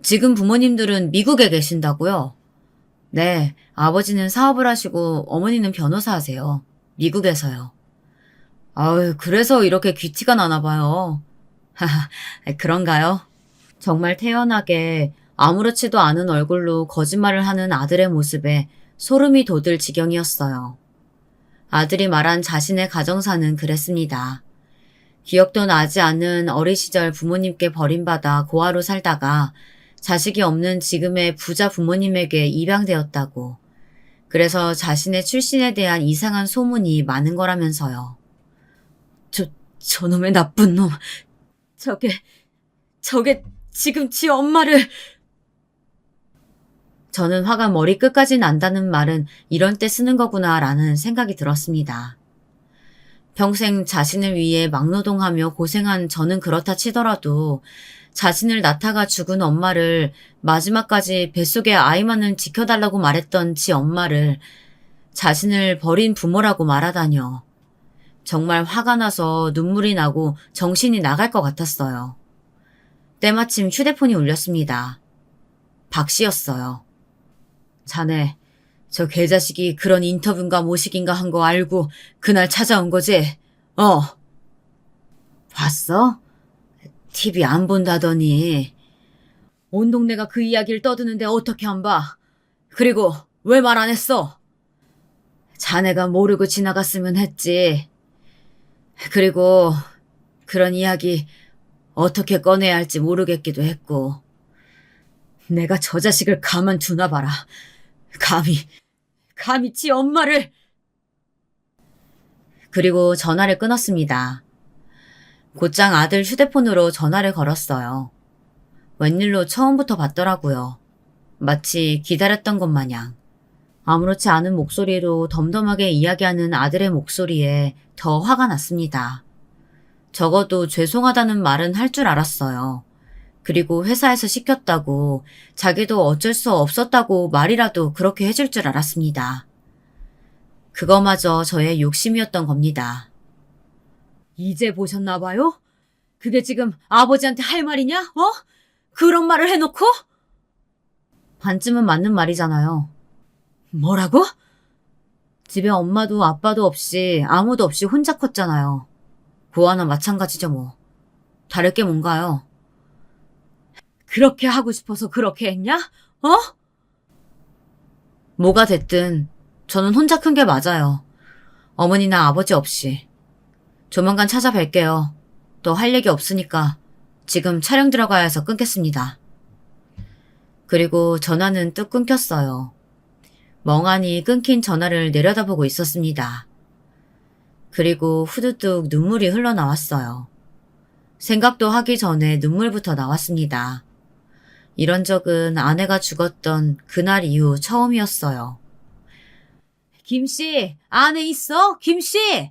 지금 부모님들은 미국에 계신다고요? 네, 아버지는 사업을 하시고 어머니는 변호사 하세요. 미국에서요. 아유, 그래서 이렇게 귀티가 나나 봐요. 하하, 그런가요? 정말 태연하게 아무렇지도 않은 얼굴로 거짓말을 하는 아들의 모습에 소름이 돋을 지경이었어요. 아들이 말한 자신의 가정사는 그랬습니다. 기억도 나지 않는 어린 시절 부모님께 버림받아 고아로 살다가 자식이 없는 지금의 부자 부모님에게 입양되었다고. 그래서 자신의 출신에 대한 이상한 소문이 많은 거라면서요. 저놈의 나쁜 놈. 저게 지금 지 엄마를. 저는 화가 머리끝까지 난다는 말은 이런 때 쓰는 거구나라는 생각이 들었습니다. 평생 자신을 위해 막노동하며 고생한 저는 그렇다 치더라도 자신을 낳다가 죽은 엄마를 마지막까지 뱃속의 아이만을 지켜달라고 말했던 지 엄마를 자신을 버린 부모라고 말하다뇨. 정말 화가 나서 눈물이 나고 정신이 나갈 것 같았어요. 때마침 휴대폰이 울렸습니다. 박 씨였어요. 자네, 저 개자식이 그런 인터뷰인가 모식인가 한 거 알고 그날 찾아온 거지? 봤어? TV 안 본다더니. 온 동네가 그 이야기를 떠드는데 어떻게 안 봐? 그리고 왜 말 안 했어? 자네가 모르고 지나갔으면 했지. 그리고 그런 이야기 어떻게 꺼내야 할지 모르겠기도 했고. 내가 저 자식을 가만두나 봐라. 감히 지 엄마를. 그리고 전화를 끊었습니다. 곧장 아들 휴대폰으로 전화를 걸었어요. 웬일로 처음부터 받더라고요. 마치 기다렸던 것 마냥. 아무렇지 않은 목소리로 덤덤하게 이야기하는 아들의 목소리에 더 화가 났습니다. 적어도 죄송하다는 말은 할 줄 알았어요. 그리고 회사에서 시켰다고, 자기도 어쩔 수 없었다고 말이라도 그렇게 해줄 줄 알았습니다. 그거마저 저의 욕심이었던 겁니다. 이제 보셨나 봐요? 그게 지금 아버지한테 할 말이냐? 그런 말을 해놓고? 반쯤은 맞는 말이잖아요. 뭐라고? 집에 엄마도 아빠도 없이 아무도 없이 혼자 컸잖아요. 고아나 마찬가지죠 뭐. 다를 게 뭔가요? 그렇게 하고 싶어서 그렇게 했냐? 뭐가 됐든 저는 혼자 큰 게 맞아요. 어머니나 아버지 없이. 조만간 찾아뵐게요. 또 할 얘기 없으니까 지금 촬영 들어가야 해서 끊겠습니다. 그리고 전화는 뚝 끊겼어요. 멍하니 끊긴 전화를 내려다보고 있었습니다. 그리고 후두둑 눈물이 흘러나왔어요. 생각도 하기 전에 눈물부터 나왔습니다. 이런 적은 아내가 죽었던 그날 이후 처음이었어요. 김씨, 안에 있어? 김씨!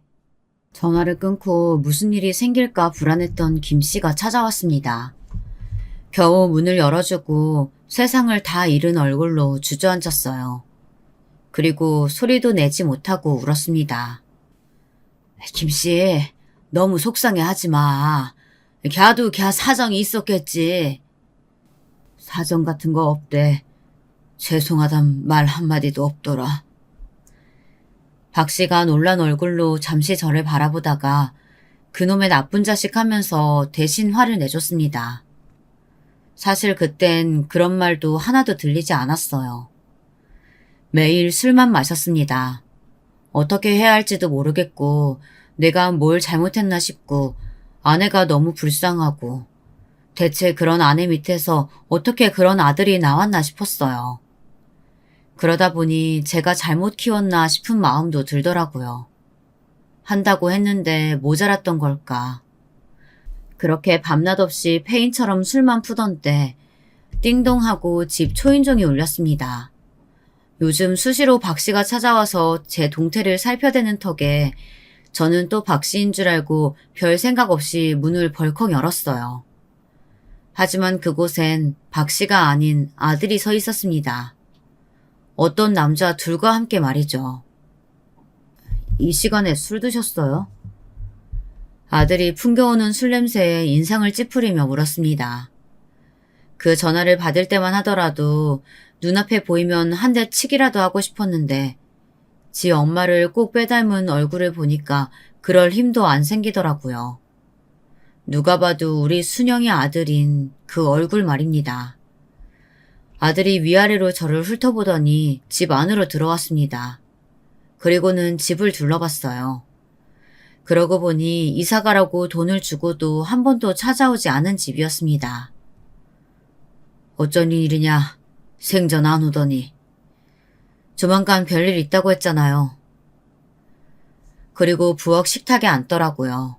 전화를 끊고 무슨 일이 생길까 불안했던 김씨가 찾아왔습니다. 겨우 문을 열어주고 세상을 다 잃은 얼굴로 주저앉았어요. 그리고 소리도 내지 못하고 울었습니다. 김씨, 너무 속상해하지 마. 걔도 걔 사정이 있었겠지. 사정 같은 거 없대. 죄송하단 말 한마디도 없더라. 박 씨가 놀란 얼굴로 잠시 저를 바라보다가 그놈의 나쁜 자식 하면서 대신 화를 내줬습니다. 사실 그땐 그런 말도 하나도 들리지 않았어요. 매일 술만 마셨습니다. 어떻게 해야 할지도 모르겠고 내가 뭘 잘못했나 싶고 아내가 너무 불쌍하고 대체 그런 아내 밑에서 어떻게 그런 아들이 나왔나 싶었어요. 그러다 보니 제가 잘못 키웠나 싶은 마음도 들더라고요. 한다고 했는데 모자랐던 걸까. 그렇게 밤낮 없이 페인처럼 술만 푸던 때 띵동하고 집 초인종이 울렸습니다. 요즘 수시로 박 씨가 찾아와서 제 동태를 살펴대는 턱에 저는 또 박 씨인 줄 알고 별 생각 없이 문을 벌컥 열었어요. 하지만 그곳엔 박 씨가 아닌 아들이 서 있었습니다. 어떤 남자 둘과 함께 말이죠. 이 시간에 술 드셨어요? 아들이 풍겨오는 술 냄새에 인상을 찌푸리며 물었습니다. 그 전화를 받을 때만 하더라도 눈앞에 보이면 한 대 치기라도 하고 싶었는데 지 엄마를 꼭 빼닮은 얼굴을 보니까 그럴 힘도 안 생기더라고요. 누가 봐도 우리 순영이 아들인 그 얼굴 말입니다. 아들이 위아래로 저를 훑어보더니 집 안으로 들어왔습니다. 그리고는 집을 둘러봤어요. 그러고 보니 이사가라고 돈을 주고도 한 번도 찾아오지 않은 집이었습니다. 어쩐 일이냐, 생전 안 오더니. 조만간 별일 있다고 했잖아요. 그리고 부엌 식탁에 앉더라고요.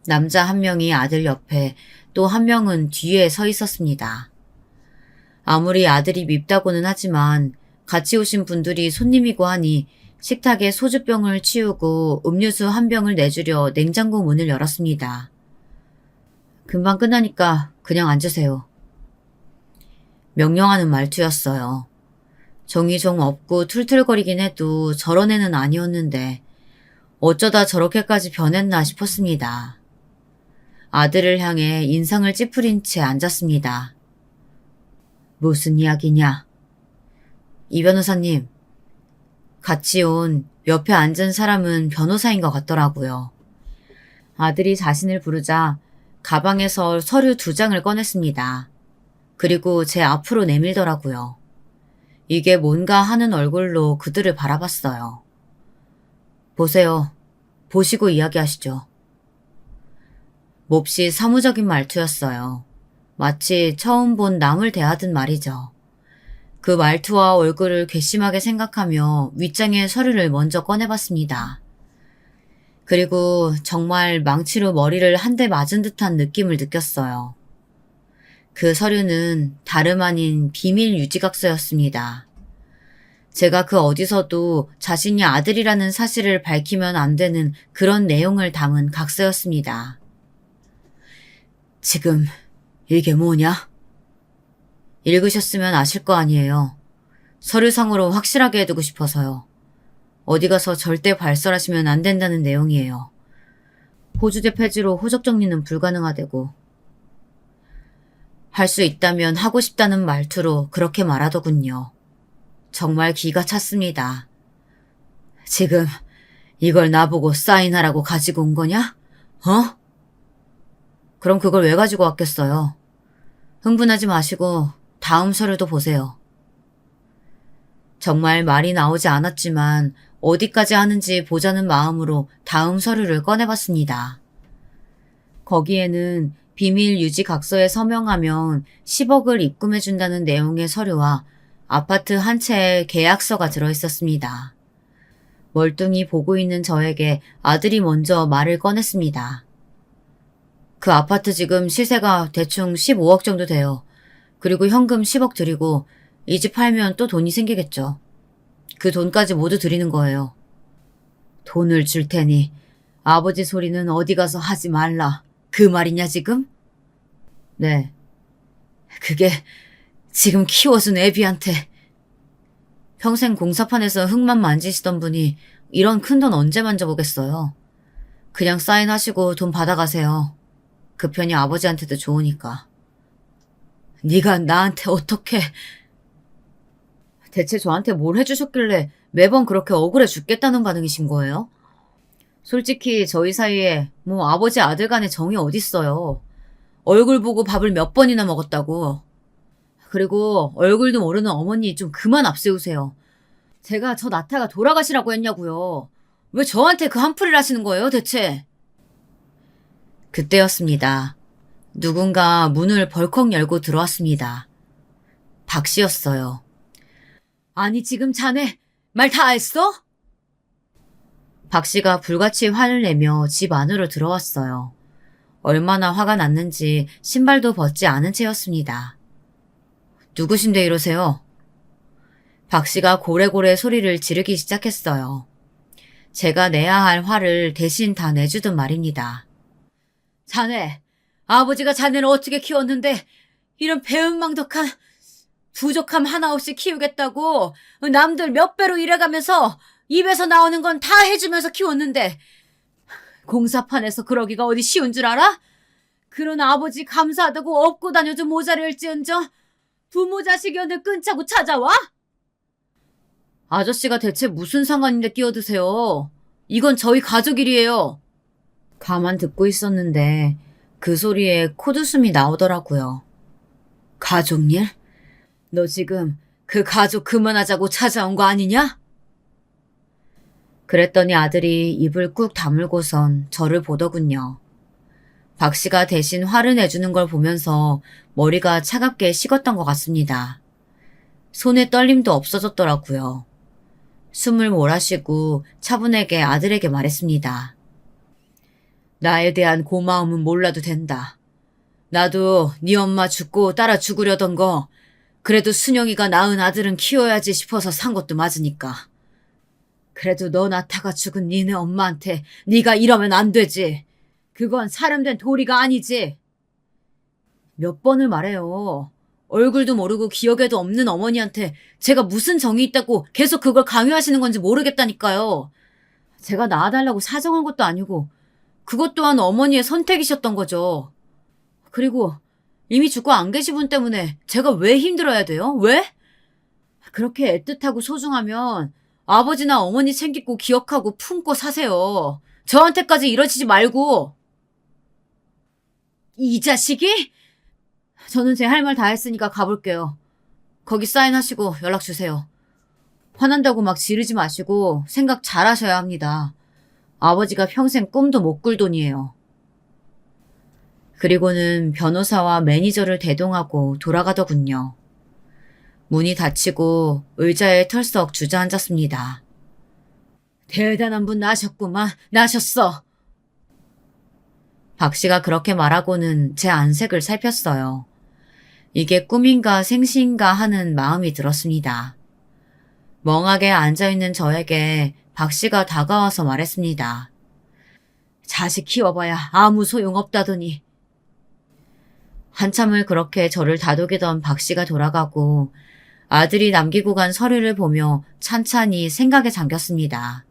남자 한 명이 아들 옆에 또 한 명은 뒤에 서 있었습니다. 아무리 아들이 밉다고는 하지만 같이 오신 분들이 손님이고 하니 식탁에 소주병을 치우고 음료수 한 병을 내주려 냉장고 문을 열었습니다. 금방 끝나니까 그냥 앉으세요. 명령하는 말투였어요. 정이 좀 없고 툴툴거리긴 해도 저런 애는 아니었는데 어쩌다 저렇게까지 변했나 싶었습니다. 아들을 향해 인상을 찌푸린 채 앉았습니다. 무슨 이야기냐? 이 변호사님, 같이 온 옆에 앉은 사람은 변호사인 것 같더라고요. 아들이 자신을 부르자 가방에서 서류 2장을 꺼냈습니다. 그리고 제 앞으로 내밀더라고요. 이게 뭔가 하는 얼굴로 그들을 바라봤어요. 보세요. 보시고 이야기하시죠. 몹시 사무적인 말투였어요. 마치 처음 본 남을 대하듯 말이죠. 그 말투와 얼굴을 괘씸하게 생각하며 윗장의 서류를 먼저 꺼내봤습니다. 그리고 정말 망치로 머리를 한 대 맞은 듯한 느낌을 느꼈어요. 그 서류는 다름 아닌 비밀 유지각서였습니다. 제가 그 어디서도 자신이 아들이라는 사실을 밝히면 안 되는 그런 내용을 담은 각서였습니다. 지금 이게 뭐냐? 읽으셨으면 아실 거 아니에요. 서류상으로 확실하게 해두고 싶어서요. 어디 가서 절대 발설하시면 안 된다는 내용이에요. 호주제 폐지로 호적 정리는 불가능하대고. 할 수 있다면 하고 싶다는 말투로 그렇게 말하더군요. 정말 기가 찼습니다. 지금 이걸 나보고 사인하라고 가지고 온 거냐? 어? 그럼 그걸 왜 가지고 왔겠어요? 흥분하지 마시고 다음 서류도 보세요. 정말 말이 나오지 않았지만 어디까지 하는지 보자는 마음으로 다음 서류를 꺼내봤습니다. 거기에는 비밀 유지 각서에 서명하면 10억을 입금해준다는 내용의 서류와 아파트 한 채의 계약서가 들어있었습니다. 멀뚱히 보고 있는 저에게 아들이 먼저 말을 꺼냈습니다. 그 아파트 지금 시세가 대충 15억 정도 돼요. 그리고 현금 10억 드리고 이 집 팔면 또 돈이 생기겠죠. 그 돈까지 모두 드리는 거예요. 돈을 줄 테니 아버지 소리는 어디 가서 하지 말라. 그 말이냐 지금? 네. 그게 지금 키워준 애비한테. 평생 공사판에서 흙만 만지시던 분이 이런 큰 돈 언제 만져보겠어요. 그냥 사인하시고 돈 받아가세요. 그 편이 아버지한테도 좋으니까. 네가 나한테 어떻게... 대체 저한테 뭘 해주셨길래 매번 그렇게 억울해 죽겠다는 반응이신 거예요? 솔직히 저희 사이에 뭐 아버지 아들 간의 정이 어딨어요. 얼굴 보고 밥을 몇 번이나 먹었다고. 그리고 얼굴도 모르는 어머니 좀 그만 앞세우세요. 제가 저 나태가 돌아가시라고 했냐고요. 왜 저한테 그 한풀이를 하시는 거예요 대체? 그때였습니다. 누군가 문을 벌컥 열고 들어왔습니다. 박 씨였어요. 아니, 지금 자네 말 다 했어? 박 씨가 불같이 화를 내며 집 안으로 들어왔어요. 얼마나 화가 났는지 신발도 벗지 않은 채였습니다. 누구신데 이러세요? 박 씨가 고래고래 소리를 지르기 시작했어요. 제가 내야 할 화를 대신 다 내주던 말입니다. 자네, 아버지가 자네를 어떻게 키웠는데 이런 배은망덕한 부족함 하나 없이 키우겠다고 남들 몇 배로 일해가면서 입에서 나오는 건 다 해주면서 키웠는데 공사판에서 그러기가 어디 쉬운 줄 알아? 그런 아버지 감사하다고 업고 다녀도 모자랄지언정 부모 자식 연을 끊자고 찾아와? 아저씨가 대체 무슨 상관인데 끼어드세요? 이건 저희 가족 일이에요. 가만 듣고 있었는데 그 소리에 코웃음이 나오더라고요. 가족일? 너 지금 그 가족 그만하자고 찾아온 거 아니냐? 그랬더니 아들이 입을 꾹 다물고선 저를 보더군요. 박 씨가 대신 화를 내주는 걸 보면서 머리가 차갑게 식었던 것 같습니다. 손에 떨림도 없어졌더라고요. 숨을 몰아쉬고 차분하게 아들에게 말했습니다. 나에 대한 고마움은 몰라도 된다. 나도 네 엄마 죽고 따라 죽으려던 거 그래도 순영이가 낳은 아들은 키워야지 싶어서 산 것도 맞으니까. 그래도 너 낳다가 죽은 니네 엄마한테 네가 이러면 안 되지. 그건 사람된 도리가 아니지. 몇 번을 말해요. 얼굴도 모르고 기억에도 없는 어머니한테 제가 무슨 정이 있다고 계속 그걸 강요하시는 건지 모르겠다니까요. 제가 낳아달라고 사정한 것도 아니고 그것 또한 어머니의 선택이셨던 거죠. 그리고 이미 죽고 안 계신 분 때문에 제가 왜 힘들어야 돼요? 왜? 그렇게 애틋하고 소중하면 아버지나 어머니 챙기고 기억하고 품고 사세요. 저한테까지 이러시지 말고. 이 자식이? 저는 제 할 말 다 했으니까 가볼게요. 거기 사인하시고 연락 주세요. 화난다고 막 지르지 마시고 생각 잘 하셔야 합니다. 아버지가 평생 꿈도 못 꿀 돈이에요. 그리고는 변호사와 매니저를 대동하고 돌아가더군요. 문이 닫히고 의자에 털썩 주저앉았습니다. 대단한 분 나셨구만. 나셨어. 박 씨가 그렇게 말하고는 제 안색을 살폈어요. 이게 꿈인가 생시인가 하는 마음이 들었습니다. 멍하게 앉아있는 저에게 박 씨가 다가와서 말했습니다. 자식 키워봐야 아무 소용없다더니. 한참을 그렇게 저를 다독이던 박 씨가 돌아가고 아들이 남기고 간 서류를 보며 찬찬히 생각에 잠겼습니다.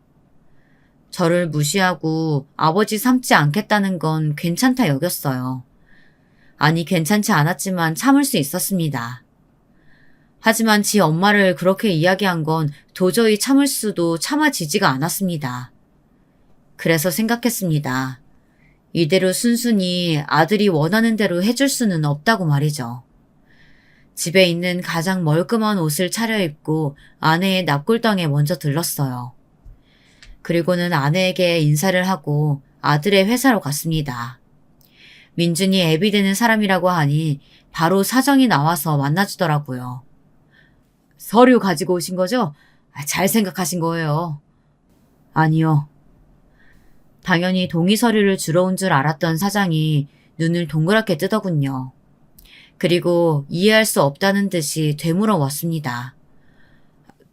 저를 무시하고 아버지 삼지 않겠다는 건 괜찮다 여겼어요. 아니 괜찮지 않았지만 참을 수 있었습니다. 하지만 지 엄마를 그렇게 이야기한 건 도저히 참을 수도 참아지지가 않았습니다. 그래서 생각했습니다. 이대로 순순히 아들이 원하는 대로 해줄 수는 없다고 말이죠. 집에 있는 가장 멀끔한 옷을 차려입고 아내의 납골당에 먼저 들렀어요. 그리고는 아내에게 인사를 하고 아들의 회사로 갔습니다. 민준이 애비 되는 사람이라고 하니 바로 사정이 나와서 만나주더라고요. 서류 가지고 오신 거죠? 잘 생각하신 거예요. 아니요. 당연히 동의 서류를 주러 온 줄 알았던 사장이 눈을 동그랗게 뜨더군요. 그리고 이해할 수 없다는 듯이 되물어 왔습니다.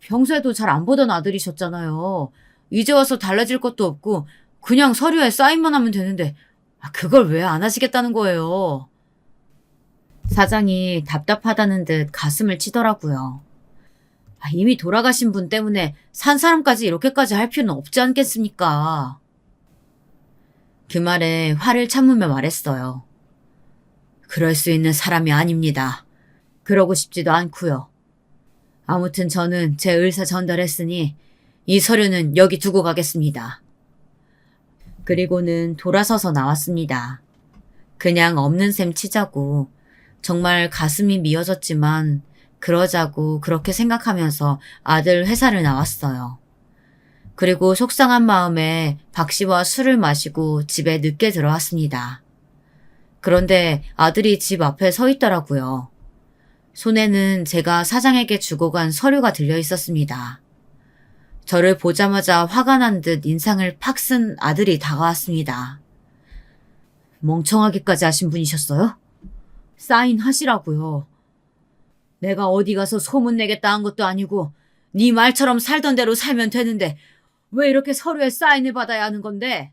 평소에도 잘 안 보던 아들이셨잖아요. 이제 와서 달라질 것도 없고 그냥 서류에 사인만 하면 되는데 그걸 왜 안 하시겠다는 거예요. 사장이 답답하다는 듯 가슴을 치더라고요. 이미 돌아가신 분 때문에 산 사람까지 이렇게까지 할 필요는 없지 않겠습니까? 그 말에 화를 참으며 말했어요. 그럴 수 있는 사람이 아닙니다. 그러고 싶지도 않고요. 아무튼 저는 제 의사 전달했으니 이 서류는 여기 두고 가겠습니다. 그리고는 돌아서서 나왔습니다. 그냥 없는 셈 치자고 정말 가슴이 미어졌지만 그러자고 그렇게 생각하면서 아들 회사를 나왔어요. 그리고 속상한 마음에 박 씨와 술을 마시고 집에 늦게 들어왔습니다. 그런데 아들이 집 앞에 서 있더라고요. 손에는 제가 사장에게 주고 간 서류가 들려 있었습니다. 저를 보자마자 화가 난 듯 인상을 팍 쓴 아들이 다가왔습니다. 멍청하기까지 하신 분이셨어요? 사인하시라고요. 내가 어디 가서 소문내겠다 한 것도 아니고 네 말처럼 살던 대로 살면 되는데 왜 이렇게 서류에 사인을 받아야 하는 건데?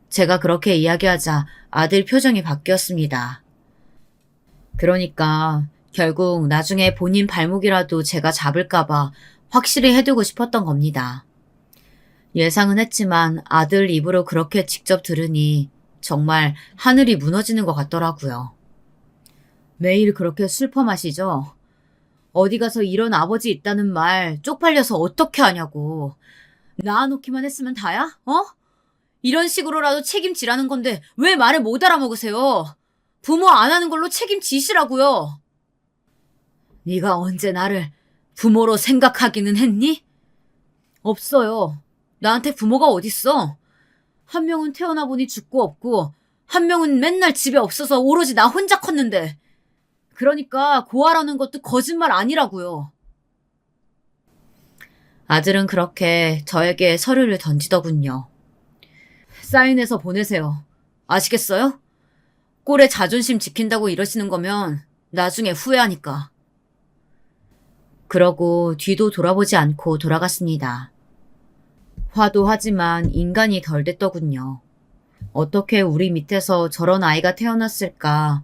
제가 그렇게 이야기하자 아들 표정이 바뀌었습니다. 그러니까 결국 나중에 본인 발목이라도 제가 잡을까봐 확실히 해두고 싶었던 겁니다. 예상은 했지만 아들 입으로 그렇게 직접 들으니 정말 하늘이 무너지는 것 같더라고요. 매일 그렇게 슬퍼 마시죠? 어디 가서 이런 아버지 있다는 말 쪽팔려서 어떻게 하냐고. 낳아놓기만 했으면 다야? 어? 이런 식으로라도 책임지라는 건데 왜 말을 못 알아먹으세요? 부모 안 하는 걸로 책임지시라고요. 네가 언제 나를 부모로 생각하기는 했니? 없어요. 나한테 부모가 어딨어? 한 명은 태어나 보니 죽고 없고 한 명은 맨날 집에 없어서 오로지 나 혼자 컸는데. 그러니까 고아라는 것도 거짓말 아니라고요. 아들은 그렇게 저에게 서류를 던지더군요. 사인해서 보내세요. 아시겠어요? 꼴의 자존심 지킨다고 이러시는 거면 나중에 후회하니까. 그러고 뒤도 돌아보지 않고 돌아갔습니다. 화도 하지만 인간이 덜 됐더군요. 어떻게 우리 밑에서 저런 아이가 태어났을까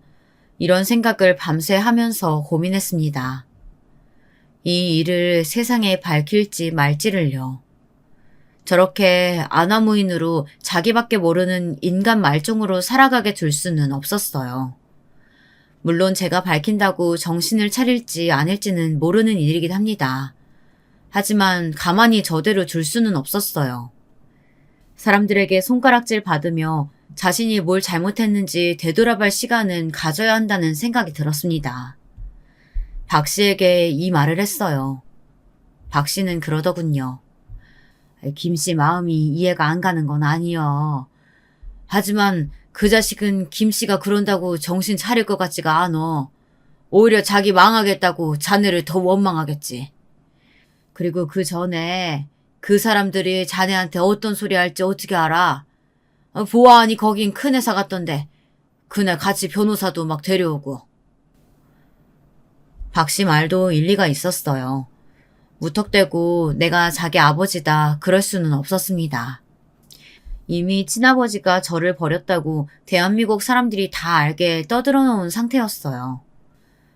이런 생각을 밤새 하면서 고민했습니다. 이 일을 세상에 밝힐지 말지를요. 저렇게 아나무인으로 자기밖에 모르는 인간 말종으로 살아가게 둘 수는 없었어요. 물론 제가 밝힌다고 정신을 차릴지 아닐지는 모르는 일이긴 합니다. 하지만 가만히 저대로 둘 수는 없었어요. 사람들에게 손가락질 받으며 자신이 뭘 잘못했는지 되돌아볼 시간은 가져야 한다는 생각이 들었습니다. 박 씨에게 이 말을 했어요. 박 씨는 그러더군요. 김 씨 마음이 이해가 안 가는 건 아니여. 하지만 그 자식은 김 씨가 그런다고 정신 차릴 것 같지가 않어. 오히려 자기 망하겠다고 자네를 더 원망하겠지. 그리고 그 전에 그 사람들이 자네한테 어떤 소리 할지 어떻게 알아? 보아하니 거긴 큰 회사 같던데 그날 같이 변호사도 막 데려오고. 박 씨 말도 일리가 있었어요. 무턱대고 내가 자기 아버지다 그럴 수는 없었습니다. 이미 친아버지가 저를 버렸다고 대한민국 사람들이 다 알게 떠들어 놓은 상태였어요.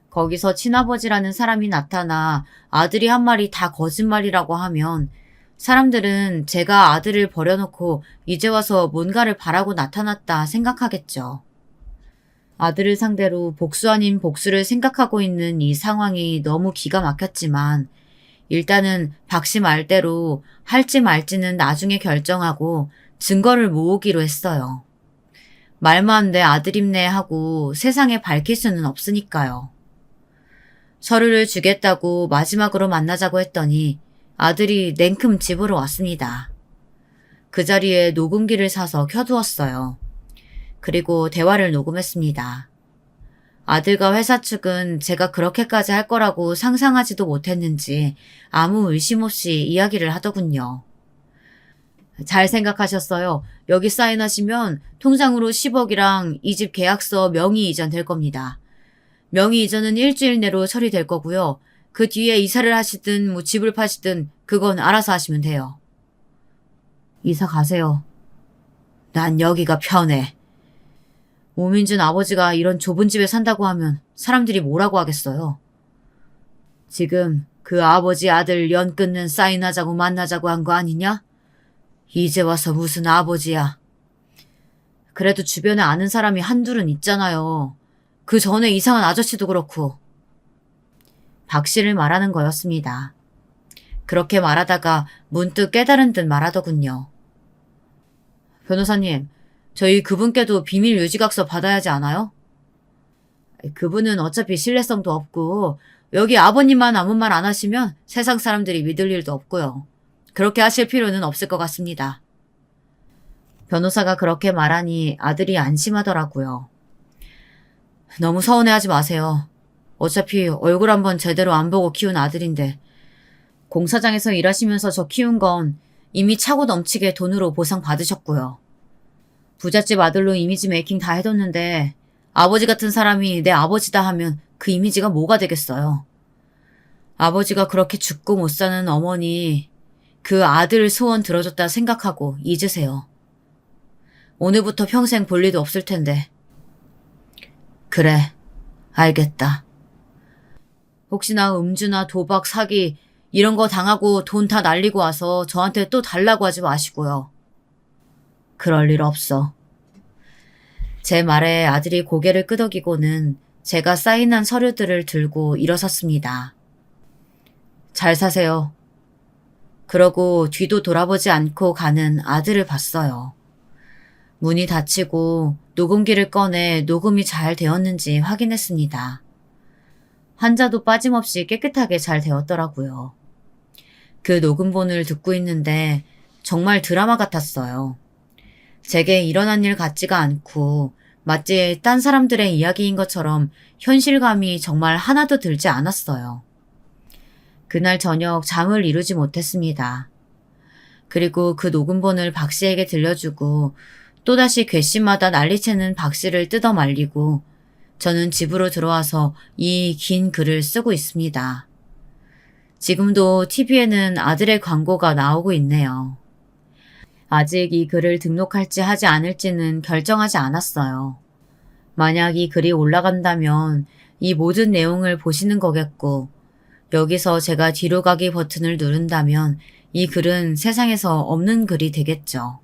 거기서 친아버지라는 사람이 나타나 아들이 한 말이 다 거짓말이라고 하면 사람들은 제가 아들을 버려놓고 이제 와서 뭔가를 바라고 나타났다 생각하겠죠. 아들을 상대로 복수 아닌 복수를 생각하고 있는 이 상황이 너무 기가 막혔지만 일단은 박 씨 말대로 할지 말지는 나중에 결정하고 증거를 모으기로 했어요. 말만 내 아들임네 하고 세상에 밝힐 수는 없으니까요. 서류를 주겠다고 마지막으로 만나자고 했더니 아들이 냉큼 집으로 왔습니다. 그 자리에 녹음기를 사서 켜두었어요. 그리고 대화를 녹음했습니다. 아들과 회사 측은 제가 그렇게까지 할 거라고 상상하지도 못했는지 아무 의심 없이 이야기를 하더군요. 잘 생각하셨어요. 여기 사인하시면 통장으로 10억이랑 이 집 계약서 명의 이전 될 겁니다. 명의 이전은 일주일 내로 처리될 거고요. 그 뒤에 이사를 하시든 뭐 집을 파시든 그건 알아서 하시면 돼요. 이사 가세요. 난 여기가 편해. 오민준 아버지가 이런 좁은 집에 산다고 하면 사람들이 뭐라고 하겠어요. 지금 그 아버지 아들 연 끊는 사인하자고 만나자고 한 거 아니냐? 이제 와서 무슨 아버지야. 그래도 주변에 아는 사람이 한둘은 있잖아요. 그 전에 이상한 아저씨도 그렇고. 박 씨를 말하는 거였습니다. 그렇게 말하다가 문득 깨달은 듯 말하더군요. 변호사님, 저희 그분께도 비밀 유지각서 받아야 하지 않아요? 그분은 어차피 신뢰성도 없고 여기 아버님만 아무 말 안 하시면 세상 사람들이 믿을 일도 없고요. 그렇게 하실 필요는 없을 것 같습니다. 변호사가 그렇게 말하니 아들이 안심하더라고요. 너무 서운해하지 마세요. 어차피 얼굴 한번 제대로 안 보고 키운 아들인데 공사장에서 일하시면서 저 키운 건 이미 차고 넘치게 돈으로 보상 받으셨고요. 부잣집 아들로 이미지 메이킹 다 해뒀는데 아버지 같은 사람이 내 아버지다 하면 그 이미지가 뭐가 되겠어요. 아버지가 그렇게 죽고 못 사는 어머니 그 아들 소원 들어줬다 생각하고 잊으세요. 오늘부터 평생 볼 일도 없을 텐데. 그래, 알겠다. 혹시나 음주나 도박, 사기 이런 거 당하고 돈 다 날리고 와서 저한테 또 달라고 하지 마시고요. 그럴 일 없어. 제 말에 아들이 고개를 끄덕이고는 제가 사인한 서류들을 들고 일어섰습니다. 잘 사세요. 그러고 뒤도 돌아보지 않고 가는 아들을 봤어요. 문이 닫히고 녹음기를 꺼내 녹음이 잘 되었는지 확인했습니다. 한자도 빠짐없이 깨끗하게 잘 되었더라고요. 그 녹음본을 듣고 있는데 정말 드라마 같았어요. 제게 일어난 일 같지가 않고 마치 딴 사람들의 이야기인 것처럼 현실감이 정말 하나도 들지 않았어요. 그날 저녁 잠을 이루지 못했습니다. 그리고 그 녹음본을 박 씨에게 들려주고 또다시 괘씸마다 난리치는 박 씨를 뜯어 말리고 저는 집으로 들어와서 이 긴 글을 쓰고 있습니다. 지금도 TV에는 아들의 광고가 나오고 있네요. 아직 이 글을 등록할지 하지 않을지는 결정하지 않았어요. 만약 이 글이 올라간다면 이 모든 내용을 보시는 거겠고 여기서 제가 뒤로 가기 버튼을 누른다면 이 글은 세상에서 없는 글이 되겠죠.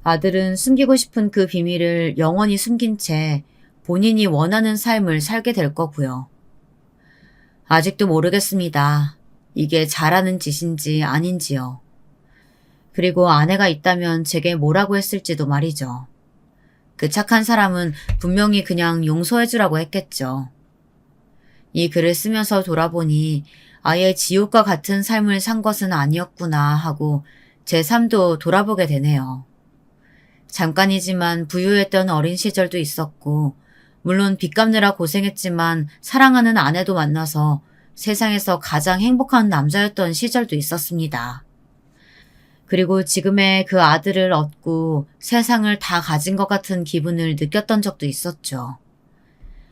아들은 숨기고 싶은 그 비밀을 영원히 숨긴 채 본인이 원하는 삶을 살게 될 거고요. 아직도 모르겠습니다. 이게 잘하는 짓인지 아닌지요. 그리고 아내가 있다면 제게 뭐라고 했을지도 말이죠. 그 착한 사람은 분명히 그냥 용서해주라고 했겠죠. 이 글을 쓰면서 돌아보니 아예 지옥과 같은 삶을 산 것은 아니었구나 하고 제 삶도 돌아보게 되네요. 잠깐이지만 부유했던 어린 시절도 있었고 물론 빚 갚느라 고생했지만 사랑하는 아내도 만나서 세상에서 가장 행복한 남자였던 시절도 있었습니다. 그리고 지금의 그 아들을 얻고 세상을 다 가진 것 같은 기분을 느꼈던 적도 있었죠.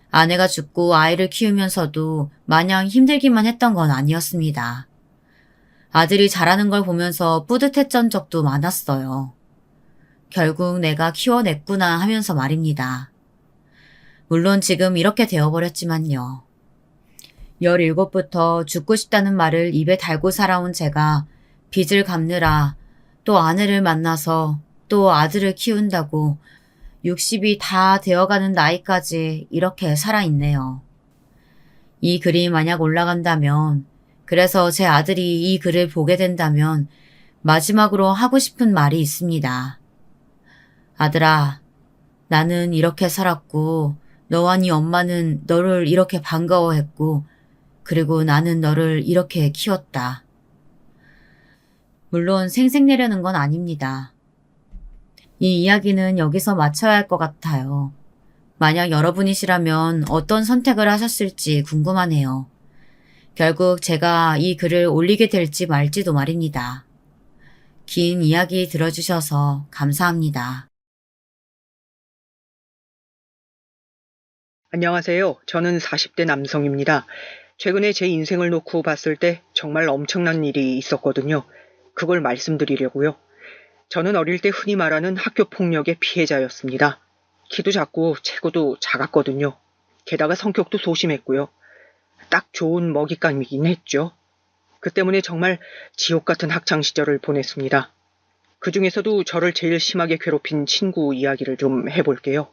아내가 죽고 아이를 키우면서도 마냥 힘들기만 했던 건 아니었습니다. 아들이 자라는 걸 보면서 뿌듯했던 적도 많았어요. 결국 내가 키워냈구나 하면서 말입니다. 물론 지금 이렇게 되어버렸지만요. 17부터 죽고 싶다는 말을 입에 달고 살아온 제가 빚을 갚느라 또 아내를 만나서 또 아들을 키운다고 60이 다 되어가는 나이까지 이렇게 살아있네요. 이 글이 만약 올라간다면, 그래서 제 아들이 이 글을 보게 된다면 마지막으로 하고 싶은 말이 있습니다. 아들아, 나는 이렇게 살았고 너와 네 엄마는 너를 이렇게 반가워했고 그리고 나는 너를 이렇게 키웠다. 물론 생색내려는 건 아닙니다. 이 이야기는 여기서 마쳐야 할 것 같아요. 만약 여러분이시라면 어떤 선택을 하셨을지 궁금하네요. 결국 제가 이 글을 올리게 될지 말지도 말입니다. 긴 이야기 들어주셔서 감사합니다. 안녕하세요. 저는 40대 남성입니다. 최근에 제 인생을 놓고 봤을 때 정말 엄청난 일이 있었거든요. 그걸 말씀드리려고요. 저는 어릴 때 흔히 말하는 학교 폭력의 피해자였습니다. 키도 작고 체구도 작았거든요. 게다가 성격도 소심했고요. 딱 좋은 먹잇감이긴 했죠. 그 때문에 정말 지옥 같은 학창 시절을 보냈습니다. 그 중에서도 저를 제일 심하게 괴롭힌 친구 이야기를 좀 해볼게요.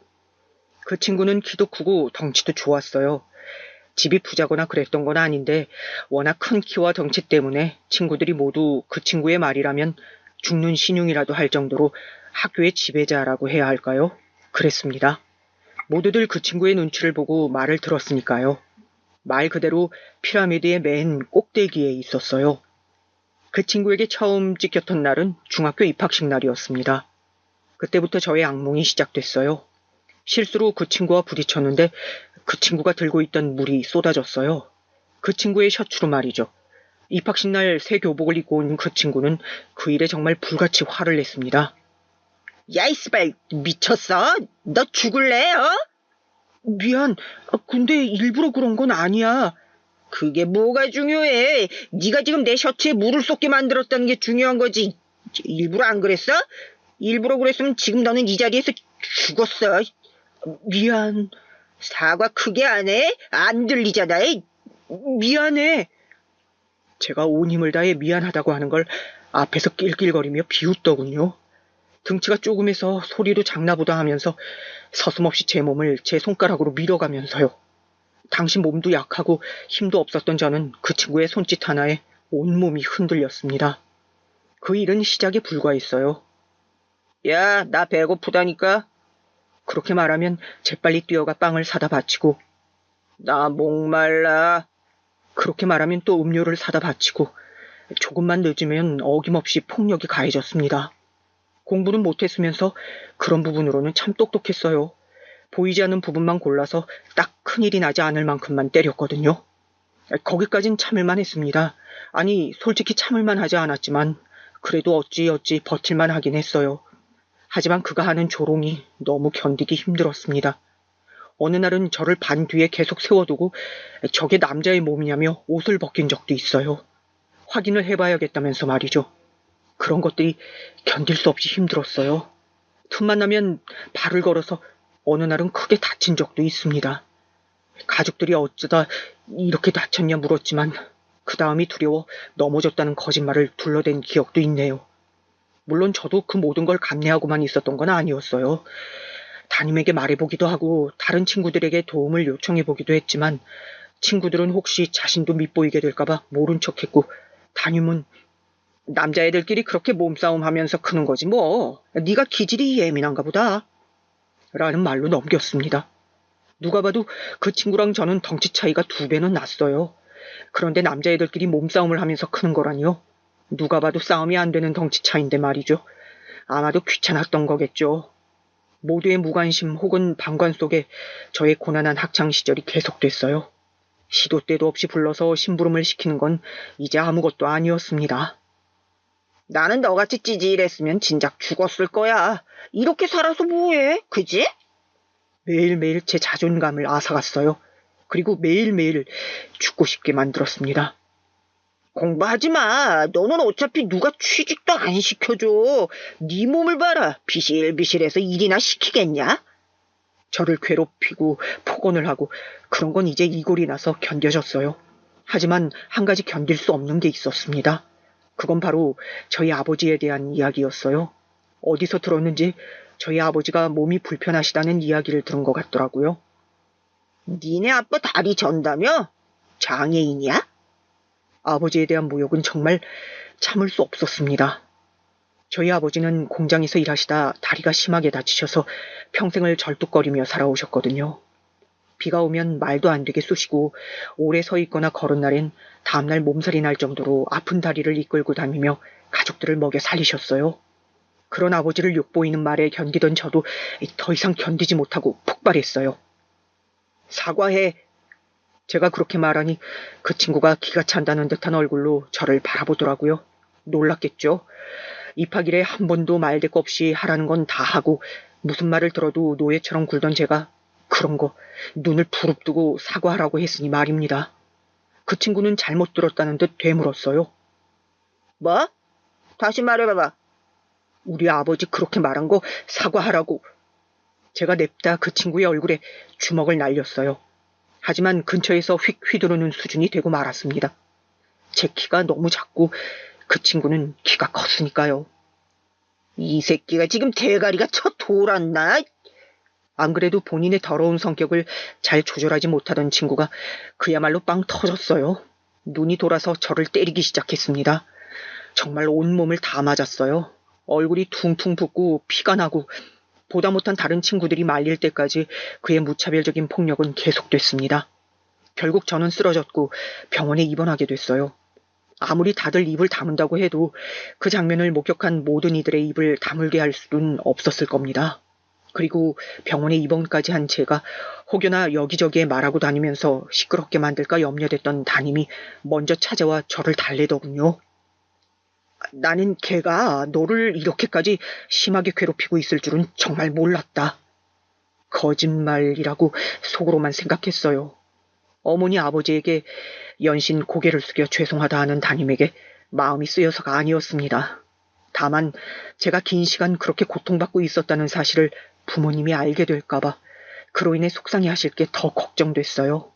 그 친구는 키도 크고 덩치도 좋았어요. 집이 부자거나 그랬던 건 아닌데 워낙 큰 키와 덩치 때문에 친구들이 모두 그 친구의 말이라면 죽는 신용이라도 할 정도로 학교의 지배자라고 해야 할까요? 그랬습니다. 모두들 그 친구의 눈치를 보고 말을 들었으니까요. 말 그대로 피라미드의 맨 꼭대기에 있었어요. 그 친구에게 처음 찍혔던 날은 중학교 입학식 날이었습니다. 그때부터 저의 악몽이 시작됐어요. 실수로 그 친구와 부딪혔는데 그 친구가 들고 있던 물이 쏟아졌어요. 그 친구의 셔츠로 말이죠. 입학식 날 새 교복을 입고 온 그 친구는 그 일에 정말 불같이 화를 냈습니다. 야, 이스발, 미쳤어? 너 죽을래, 어? 미안, 근데 일부러 그런 건 아니야. 그게 뭐가 중요해? 네가 지금 내 셔츠에 물을 쏟게 만들었다는 게 중요한 거지. 일부러 안 그랬어? 일부러 그랬으면 지금 너는 이 자리에서 죽었어. 미안. 사과 크게 안 해? 안 들리잖아. 미안해. 제가 온 힘을 다해 미안하다고 하는 걸 앞에서 낄낄거리며 비웃더군요. 등치가 조금해서 소리도 작나보다 하면서 서슴없이 제 몸을 제 손가락으로 밀어가면서요. 당시 몸도 약하고 힘도 없었던 저는 그 친구의 손짓 하나에 온몸이 흔들렸습니다. 그 일은 시작에 불과했어요. 야, 나 배고프다니까. 그렇게 말하면 재빨리 뛰어가 빵을 사다 바치고, 나 목말라. 그렇게 말하면 또 음료를 사다 바치고, 조금만 늦으면 어김없이 폭력이 가해졌습니다. 공부는 못했으면서 그런 부분으로는 참 똑똑했어요. 보이지 않는 부분만 골라서 딱 큰일이 나지 않을 만큼만 때렸거든요. 거기까진 참을만 했습니다. 아니, 솔직히 참을만 하지 않았지만 그래도 어찌어찌 버틸만 하긴 했어요. 하지만 그가 하는 조롱이 너무 견디기 힘들었습니다. 어느 날은 저를 반 뒤에 계속 세워두고 저게 남자의 몸이냐며 옷을 벗긴 적도 있어요. 확인을 해봐야겠다면서 말이죠. 그런 것들이 견딜 수 없이 힘들었어요. 틈만 나면 발을 걸어서 어느 날은 크게 다친 적도 있습니다. 가족들이 어쩌다 이렇게 다쳤냐 물었지만 그 다음이 두려워 넘어졌다는 거짓말을 둘러댄 기억도 있네요. 물론 저도 그 모든 걸 감내하고만 있었던 건 아니었어요. 담임에게 말해보기도 하고 다른 친구들에게 도움을 요청해보기도 했지만 친구들은 혹시 자신도 밉보이게 될까봐 모른 척했고 담임은 남자애들끼리 그렇게 몸싸움하면서 크는 거지 뭐. 네가 기질이 예민한가 보다. 라는 말로 넘겼습니다. 누가 봐도 그 친구랑 저는 덩치 차이가 2배는 났어요. 그런데 남자애들끼리 몸싸움을 하면서 크는 거라니요. 누가 봐도 싸움이 안 되는 덩치 차이인데 말이죠. 아마도 귀찮았던 거겠죠. 모두의 무관심 혹은 방관 속에 저의 고난한 학창시절이 계속됐어요. 시도 때도 없이 불러서 심부름을 시키는 건 이제 아무것도 아니었습니다. 나는 너같이 찌질했으면 진작 죽었을 거야. 이렇게 살아서 뭐해, 그지? 매일매일 제 자존감을 앗아갔어요. 그리고 매일매일 죽고 싶게 만들었습니다. 공부하지 마. 너는 어차피 누가 취직도 안 시켜줘. 네 몸을 봐라. 비실비실해서 일이나 시키겠냐? 저를 괴롭히고 폭언을 하고 그런 건 이제 이골이 나서 견뎌졌어요. 하지만 한 가지 견딜 수 없는 게 있었습니다. 그건 바로 저희 아버지에 대한 이야기였어요. 어디서 들었는지 저희 아버지가 몸이 불편하시다는 이야기를 들은 것 같더라고요. 니네 아빠 다리 전다며? 장애인이야? 아버지에 대한 모욕은 정말 참을 수 없었습니다. 저희 아버지는 공장에서 일하시다 다리가 심하게 다치셔서 평생을 절뚝거리며 살아오셨거든요. 비가 오면 말도 안 되게 쑤시고 오래 서 있거나 걸은 날엔 다음날 몸살이 날 정도로 아픈 다리를 이끌고 다니며 가족들을 먹여 살리셨어요. 그런 아버지를 욕보이는 말에 견디던 저도 더 이상 견디지 못하고 폭발했어요. 사과해. 제가 그렇게 말하니 그 친구가 기가 찬다는 듯한 얼굴로 저를 바라보더라고요. 놀랐겠죠. 입학일에 한 번도 말대꾸 없이 하라는 건 다 하고 무슨 말을 들어도 노예처럼 굴던 제가 그런 거 눈을 부릅뜨고 사과하라고 했으니 말입니다. 그 친구는 잘못 들었다는 듯 되물었어요. 뭐? 다시 말해봐봐. 우리 아버지 그렇게 말한 거 사과하라고. 제가 냅다 그 친구의 얼굴에 주먹을 날렸어요. 하지만 근처에서 휙 휘두르는 수준이 되고 말았습니다. 제 키가 너무 작고 그 친구는 키가 컸으니까요. 이 새끼가 지금 대가리가 쳐 돌았나? 안 그래도 본인의 더러운 성격을 잘 조절하지 못하던 친구가 그야말로 빵 터졌어요. 눈이 돌아서 저를 때리기 시작했습니다. 정말 온몸을 다 맞았어요. 얼굴이 퉁퉁 붓고 피가 나고 보다 못한 다른 친구들이 말릴 때까지 그의 무차별적인 폭력은 계속됐습니다. 결국 저는 쓰러졌고 병원에 입원하게 됐어요. 아무리 다들 입을 다문다고 해도 그 장면을 목격한 모든 이들의 입을 다물게 할 수는 없었을 겁니다. 그리고 병원에 입원까지 한 제가 혹여나 여기저기에 말하고 다니면서 시끄럽게 만들까 염려됐던 담임이 먼저 찾아와 저를 달래더군요. 나는 걔가 너를 이렇게까지 심하게 괴롭히고 있을 줄은 정말 몰랐다. 거짓말이라고 속으로만 생각했어요. 어머니 아버지에게 연신 고개를 숙여 죄송하다 하는 담임에게 마음이 쓰여서가 아니었습니다. 다만 제가 긴 시간 그렇게 고통받고 있었다는 사실을 부모님이 알게 될까봐 그로 인해 속상해하실 게 더 걱정됐어요.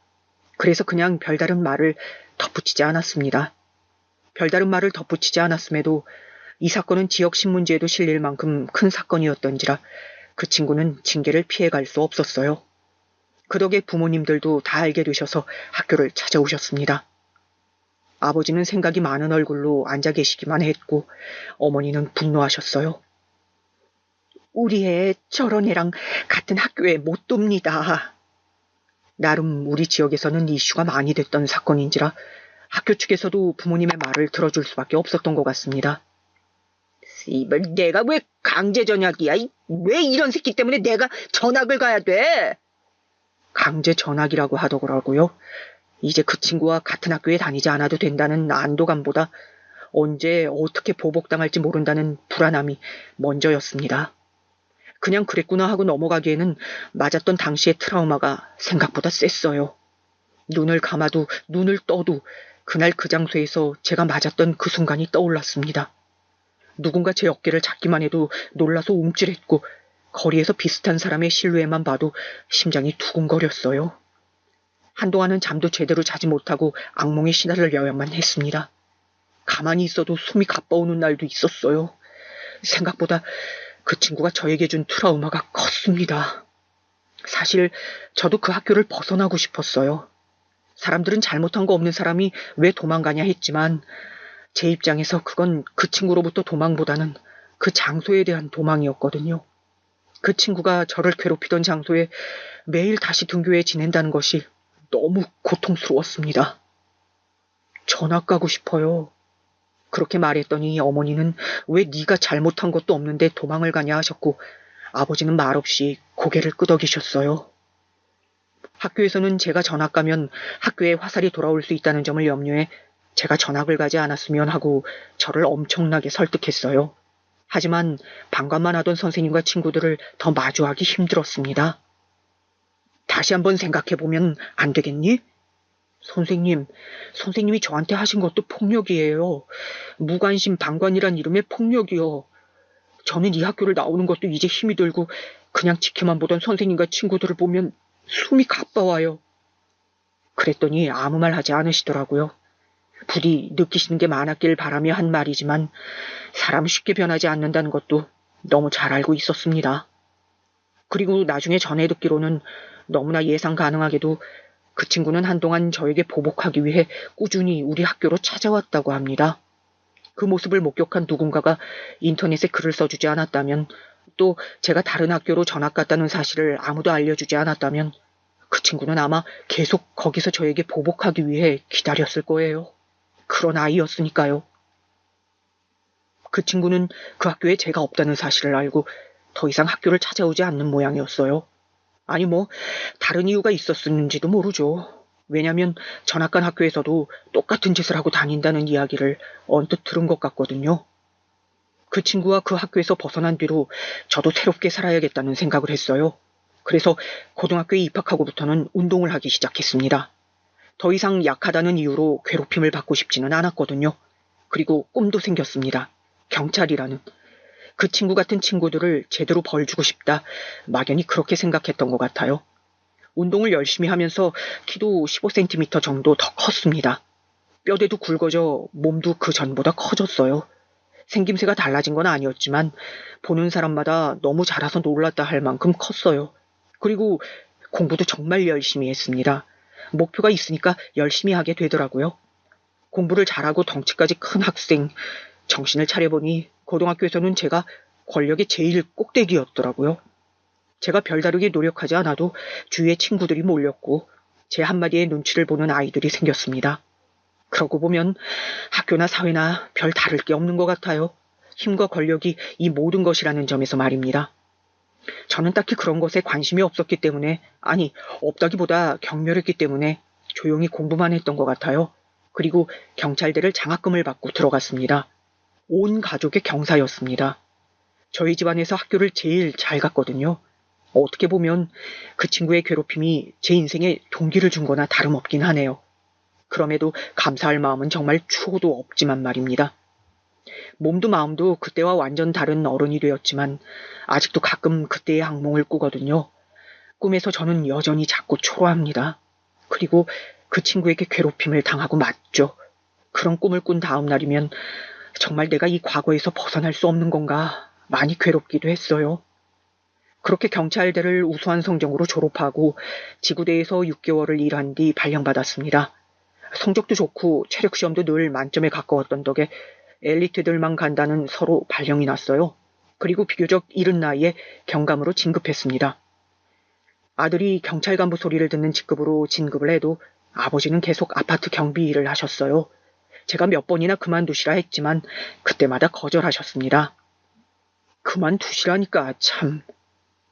그래서 그냥 별다른 말을 덧붙이지 않았습니다. 별다른 말을 덧붙이지 않았음에도 이 사건은 지역 신문지에도 실릴 만큼 큰 사건이었던지라 그 친구는 징계를 피해갈 수 없었어요. 그 덕에 부모님들도 다 알게 되셔서 학교를 찾아오셨습니다. 아버지는 생각이 많은 얼굴로 앉아 계시기만 했고 어머니는 분노하셨어요. 우리 애 저런 애랑 같은 학교에 못 둡니다. 나름 우리 지역에서는 이슈가 많이 됐던 사건인지라 학교 측에서도 부모님의 말을 들어줄 수밖에 없었던 것 같습니다. 씨발, 내가 왜 강제 전학이야? 왜 이런 새끼 때문에 내가 전학을 가야 돼? 강제 전학이라고 하더라고요. 이제 그 친구와 같은 학교에 다니지 않아도 된다는 안도감보다 언제 어떻게 보복당할지 모른다는 불안함이 먼저였습니다. 그냥 그랬구나 하고 넘어가기에는 맞았던 당시의 트라우마가 생각보다 셌어요. 눈을 감아도 눈을 떠도 그날 그 장소에서 제가 맞았던 그 순간이 떠올랐습니다. 누군가 제 어깨를 잡기만 해도 놀라서 움찔했고 거리에서 비슷한 사람의 실루엣만 봐도 심장이 두근거렸어요. 한동안은 잠도 제대로 자지 못하고 악몽에 시달려야만 했습니다. 가만히 있어도 숨이 가빠오는 날도 있었어요. 생각보다 그 친구가 저에게 준 트라우마가 컸습니다. 사실 저도 그 학교를 벗어나고 싶었어요. 사람들은 잘못한 거 없는 사람이 왜 도망가냐 했지만 제 입장에서 그건 그 친구로부터 도망보다는 그 장소에 대한 도망이었거든요. 그 친구가 저를 괴롭히던 장소에 매일 다시 등교해 지낸다는 것이 너무 고통스러웠습니다. 전학 가고 싶어요. 그렇게 말했더니 어머니는 왜 네가 잘못한 것도 없는데 도망을 가냐 하셨고 아버지는 말없이 고개를 끄덕이셨어요. 학교에서는 제가 전학 가면 학교에 화살이 돌아올 수 있다는 점을 염려해 제가 전학을 가지 않았으면 하고 저를 엄청나게 설득했어요. 하지만 방관만 하던 선생님과 친구들을 더 마주하기 힘들었습니다. 다시 한번 생각해보면 안 되겠니? 선생님이 저한테 하신 것도 폭력이에요. 무관심 방관이란 이름의 폭력이요. 저는 이 학교를 나오는 것도 이제 힘이 들고 그냥 지켜만 보던 선생님과 친구들을 보면 숨이 가빠와요. 그랬더니 아무 말 하지 않으시더라고요. 부디 느끼시는 게 많았길 바라며 한 말이지만 사람 쉽게 변하지 않는다는 것도 너무 잘 알고 있었습니다. 그리고 나중에 전해 듣기로는 너무나 예상 가능하게도 그 친구는 한동안 저에게 보복하기 위해 꾸준히 우리 학교로 찾아왔다고 합니다. 그 모습을 목격한 누군가가 인터넷에 글을 써주지 않았다면 또 제가 다른 학교로 전학 갔다는 사실을 아무도 알려주지 않았다면 그 친구는 아마 계속 거기서 저에게 보복하기 위해 기다렸을 거예요. 그런 아이였으니까요. 그 친구는 그 학교에 제가 없다는 사실을 알고 더 이상 학교를 찾아오지 않는 모양이었어요. 아니 다른 이유가 있었는지도 모르죠. 왜냐면 전학 간 학교에서도 똑같은 짓을 하고 다닌다는 이야기를 언뜻 들은 것 같거든요. 그 친구와 그 학교에서 벗어난 뒤로 저도 새롭게 살아야겠다는 생각을 했어요. 그래서 고등학교에 입학하고부터는 운동을 하기 시작했습니다. 더 이상 약하다는 이유로 괴롭힘을 받고 싶지는 않았거든요. 그리고 꿈도 생겼습니다. 경찰이라는. 그 친구 같은 친구들을 제대로 벌주고 싶다. 막연히 그렇게 생각했던 것 같아요. 운동을 열심히 하면서 키도 15cm 정도 더 컸습니다. 뼈대도 굵어져 몸도 그 전보다 커졌어요. 생김새가 달라진 건 아니었지만 보는 사람마다 너무 자라서 놀랐다 할 만큼 컸어요. 그리고 공부도 정말 열심히 했습니다. 목표가 있으니까 열심히 하게 되더라고요. 공부를 잘하고 덩치까지 큰 학생, 정신을 차려보니 고등학교에서는 제가 권력의 제일 꼭대기였더라고요. 제가 별다르게 노력하지 않아도 주위에 친구들이 몰렸고 제 한마디에 눈치를 보는 아이들이 생겼습니다. 그러고 보면 학교나 사회나 별 다를 게 없는 것 같아요. 힘과 권력이 이 모든 것이라는 점에서 말입니다. 저는 딱히 그런 것에 관심이 없었기 때문에, 아니, 없다기보다 경멸했기 때문에 조용히 공부만 했던 것 같아요. 그리고 경찰대를 장학금을 받고 들어갔습니다. 온 가족의 경사였습니다. 저희 집안에서 학교를 제일 잘 갔거든요. 어떻게 보면 그 친구의 괴롭힘이 제 인생에 동기를 준 거나 다름없긴 하네요. 그럼에도 감사할 마음은 정말 추호도 없지만 말입니다. 몸도 마음도 그때와 완전 다른 어른이 되었지만 아직도 가끔 그때의 악몽을 꾸거든요. 꿈에서 저는 여전히 자꾸 초라합니다. 그리고 그 친구에게 괴롭힘을 당하고 맞죠. 그런 꿈을 꾼 다음 날이면 정말 내가 이 과거에서 벗어날 수 없는 건가 많이 괴롭기도 했어요. 그렇게 경찰대를 우수한 성적으로 졸업하고 지구대에서 6개월을 일한 뒤 발령받았습니다. 성적도 좋고 체력 시험도 늘 만점에 가까웠던 덕에 엘리트들만 간다는 서로 발령이 났어요. 그리고 비교적 이른 나이에 경감으로 진급했습니다. 아들이 경찰 간부 소리를 듣는 직급으로 진급을 해도 아버지는 계속 아파트 경비 일을 하셨어요. 제가 몇 번이나 그만두시라 했지만 그때마다 거절하셨습니다. 그만두시라니까 참.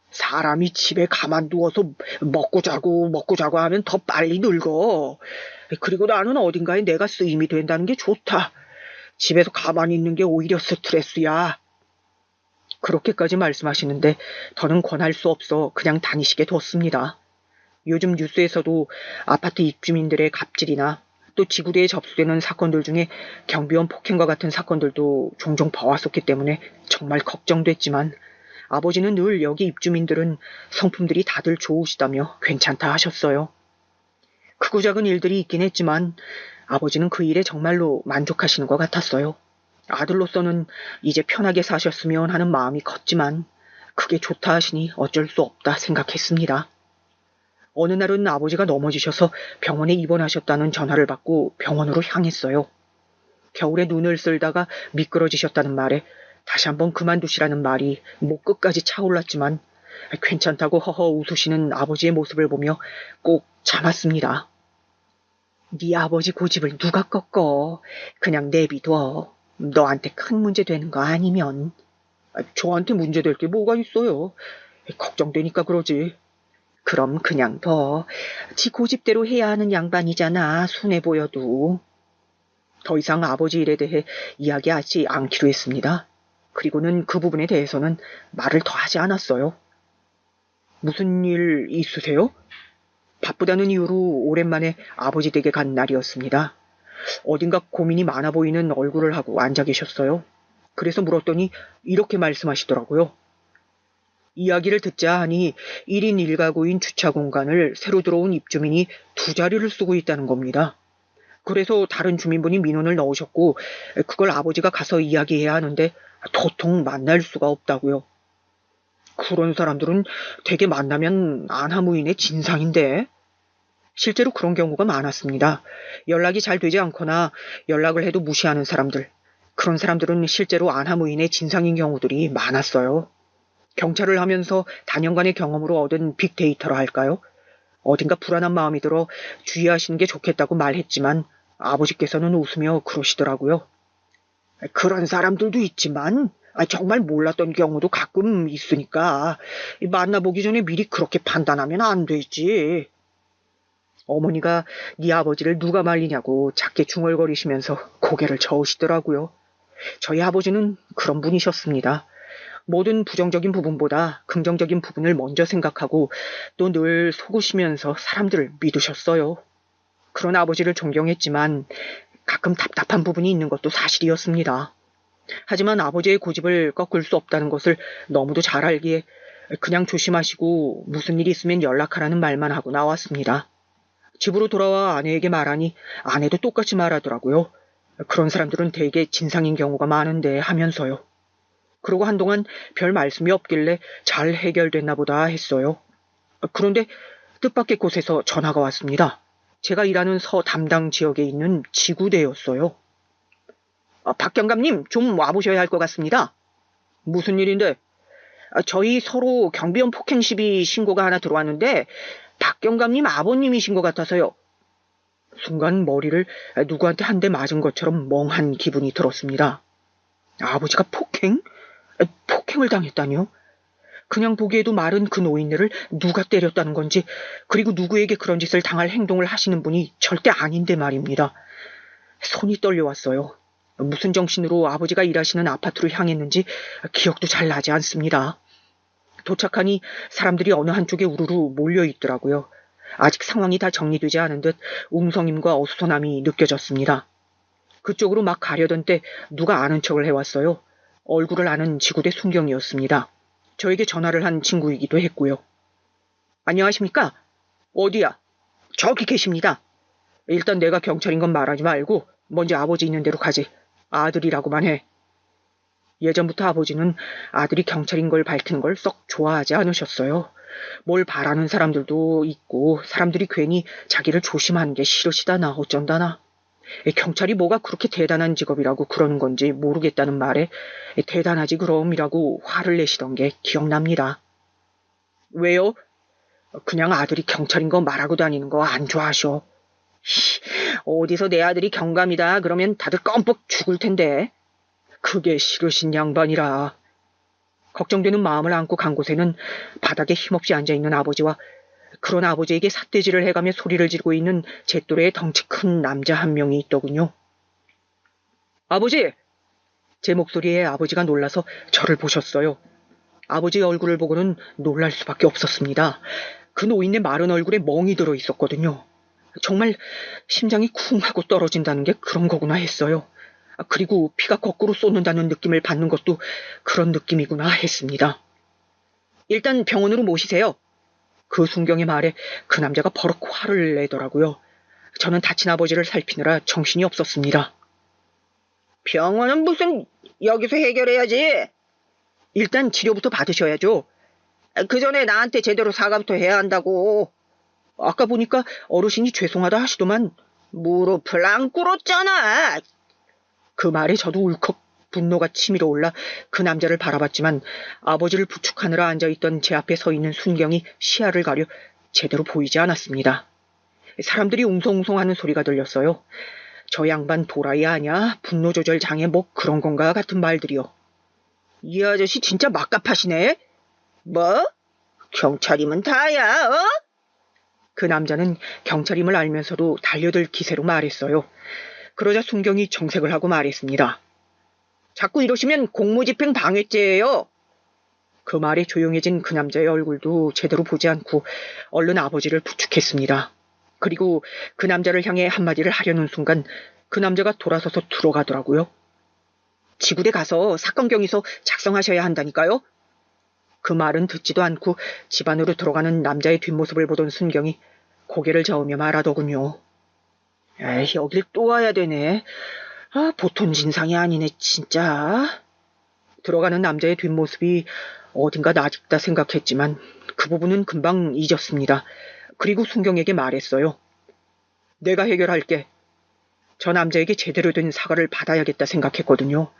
사람이 집에 가만두어서 먹고 자고 하면 더 빨리 늙어. 그리고 나는 어딘가에 내가 쓰임이 된다는 게 좋다. 집에서 가만히 있는 게 오히려 스트레스야. 그렇게까지 말씀하시는데 더는 권할 수 없어 그냥 다니시게 뒀습니다. 요즘 뉴스에서도 아파트 입주민들의 갑질이나 또 지구대에 접수되는 사건들 중에 경비원 폭행과 같은 사건들도 종종 봐왔었기 때문에 정말 걱정됐지만 아버지는 늘 여기 입주민들은 성품들이 다들 좋으시다며 괜찮다 하셨어요. 크고 작은 일들이 있긴 했지만 아버지는 그 일에 정말로 만족하시는 것 같았어요. 아들로서는 이제 편하게 사셨으면 하는 마음이 컸지만 그게 좋다 하시니 어쩔 수 없다 생각했습니다. 어느 날은 아버지가 넘어지셔서 병원에 입원하셨다는 전화를 받고 병원으로 향했어요. 겨울에 눈을 쓸다가 미끄러지셨다는 말에 다시 한번 그만두시라는 말이 목 끝까지 차올랐지만 괜찮다고 허허 웃으시는 아버지의 모습을 보며 꼭 참았습니다. 네 아버지 고집을 누가 꺾어. 그냥 내비둬. 너한테 큰 문제 되는 거 아니면. 저한테 문제 될 게 뭐가 있어요. 걱정되니까 그러지. 그럼 그냥 둬. 지 고집대로 해야 하는 양반이잖아. 순해 보여도. 더 이상 아버지 일에 대해 이야기하지 않기로 했습니다. 그리고는 그 부분에 대해서는 말을 더 하지 않았어요. 무슨 일 있으세요? 바쁘다는 이유로 오랜만에 아버지 댁에 간 날이었습니다. 어딘가 고민이 많아 보이는 얼굴을 하고 앉아 계셨어요. 그래서 물었더니 이렇게 말씀하시더라고요. 이야기를 듣자 하니 1인 1가구인 주차 공간을 새로 들어온 입주민이 2자리를 쓰고 있다는 겁니다. 그래서 다른 주민분이 민원을 넣으셨고 그걸 아버지가 가서 이야기해야 하는데 도통 만날 수가 없다고요. 그런 사람들은 되게 만나면 안하무인의 진상인데. 실제로 그런 경우가 많았습니다. 연락이 잘 되지 않거나 연락을 해도 무시하는 사람들. 그런 사람들은 실제로 안하무인의 진상인 경우들이 많았어요. 경찰을 하면서 단연간의 경험으로 얻은 빅데이터라 할까요? 어딘가 불안한 마음이 들어 주의하시는 게 좋겠다고 말했지만 아버지께서는 웃으며 그러시더라고요. 그런 사람들도 있지만 정말 몰랐던 경우도 가끔 있으니까 만나보기 전에 미리 그렇게 판단하면 안 되지. 어머니가 네 아버지를 누가 말리냐고 작게 중얼거리시면서 고개를 저으시더라고요. 저희 아버지는 그런 분이셨습니다. 모든 부정적인 부분보다 긍정적인 부분을 먼저 생각하고 또 늘 속으시면서 사람들을 믿으셨어요. 그런 아버지를 존경했지만 가끔 답답한 부분이 있는 것도 사실이었습니다. 하지만 아버지의 고집을 꺾을 수 없다는 것을 너무도 잘 알기에 그냥 조심하시고 무슨 일이 있으면 연락하라는 말만 하고 나왔습니다. 집으로 돌아와 아내에게 말하니 아내도 똑같이 말하더라고요. 그런 사람들은 대개 진상인 경우가 많은데 하면서요. 그러고 한동안 별 말씀이 없길래 잘 해결됐나 보다 했어요. 그런데 뜻밖의 곳에서 전화가 왔습니다. 제가 일하는 서 담당 지역에 있는 지구대였어요. 박 경감님 좀 와보셔야 할 것 같습니다. 무슨 일인데? 저희 서로 경비원 폭행 시비 신고가 하나 들어왔는데 박 경감님 아버님이신 것 같아서요. 순간 머리를 누구한테 한 대 맞은 것처럼 멍한 기분이 들었습니다. 아버지가 폭행? 폭행을 당했다니요? 그냥 보기에도 마른 그 노인네를 누가 때렸다는 건지, 그리고 누구에게 그런 짓을 당할 행동을 하시는 분이 절대 아닌데 말입니다. 손이 떨려왔어요. 무슨 정신으로 아버지가 일하시는 아파트를 향했는지 기억도 잘 나지 않습니다. 도착하니 사람들이 어느 한쪽에 우르르 몰려있더라고요. 아직 상황이 다 정리되지 않은 듯 웅성임과 어수선함이 느껴졌습니다. 그쪽으로 막 가려던 때 누가 아는 척을 해왔어요. 얼굴을 아는 지구대 순경이었습니다. 저에게 전화를 한 친구이기도 했고요. 안녕하십니까? 어디야? 저기 계십니다. 일단 내가 경찰인 건 말하지 말고 먼저 아버지 있는 데로 가지. 아들이라고만 해. 예전부터 아버지는 아들이 경찰인 걸 밝히는 걸 썩 좋아하지 않으셨어요. 뭘 바라는 사람들도 있고 사람들이 괜히 자기를 조심하는 게 싫으시다나 어쩐다나. 경찰이 뭐가 그렇게 대단한 직업이라고 그러는 건지 모르겠다는 말에 대단하지 그럼이라고 화를 내시던 게 기억납니다. 왜요? 그냥 아들이 경찰인 거 말하고 다니는 거 안 좋아하셔. 어디서 내 아들이 경감이다 그러면 다들 껌뻑 죽을 텐데. 그게 싫으신 양반이라. 걱정되는 마음을 안고 간 곳에는 바닥에 힘없이 앉아있는 아버지와 그런 아버지에게 삿대질을 해가며 소리를 지르고 있는 제 또래의 덩치 큰 남자 한 명이 있더군요. 아버지! 제 목소리에 아버지가 놀라서 저를 보셨어요. 아버지의 얼굴을 보고는 놀랄 수밖에 없었습니다. 그 노인네 마른 얼굴에 멍이 들어 있었거든요. 정말 심장이 쿵 하고 떨어진다는 게 그런 거구나 했어요. 그리고 피가 거꾸로 쏟는다는 느낌을 받는 것도 그런 느낌이구나 했습니다. 일단 병원으로 모시세요. 그 순경의 말에 그 남자가 버럭 화를 내더라고요. 저는 다친 아버지를 살피느라 정신이 없었습니다. 병원은 무슨 여기서 해결해야지. 일단 치료부터 받으셔야죠. 그 전에 나한테 제대로 사과부터 해야 한다고. 아까 보니까 어르신이 죄송하다 하시더만 무릎을 안 꿇었잖아. 그 말에 저도 울컥 분노가 치밀어 올라 그 남자를 바라봤지만 아버지를 부축하느라 앉아있던 제 앞에 서 있는 순경이 시야를 가려 제대로 보이지 않았습니다. 사람들이 웅성웅성하는 소리가 들렸어요. 저 양반 도라이 아냐? 분노 조절 장애 뭐 그런 건가 같은 말들이요. 이 아저씨 진짜 막갑하시네. 뭐? 경찰이면 다야, 어? 그 남자는 경찰임을 알면서도 달려들 기세로 말했어요. 그러자 순경이 정색을 하고 말했습니다. 자꾸 이러시면 공무집행 방해죄예요. 그 말에 조용해진 그 남자의 얼굴도 제대로 보지 않고 얼른 아버지를 부축했습니다. 그리고 그 남자를 향해 한마디를 하려는 순간 그 남자가 돌아서서 들어가더라고요. 지구대 가서 사건 경위서 작성하셔야 한다니까요. 그 말은 듣지도 않고 집 안으로 들어가는 남자의 뒷모습을 보던 순경이 고개를 저으며 말하더군요. 에이, 여길 또 와야 되네. 보통 진상이 아니네, 진짜. 들어가는 남자의 뒷모습이 어딘가 낯익다 생각했지만 그 부분은 금방 잊었습니다. 그리고 순경에게 말했어요. 내가 해결할게. 저 남자에게 제대로 된 사과를 받아야겠다 생각했거든요.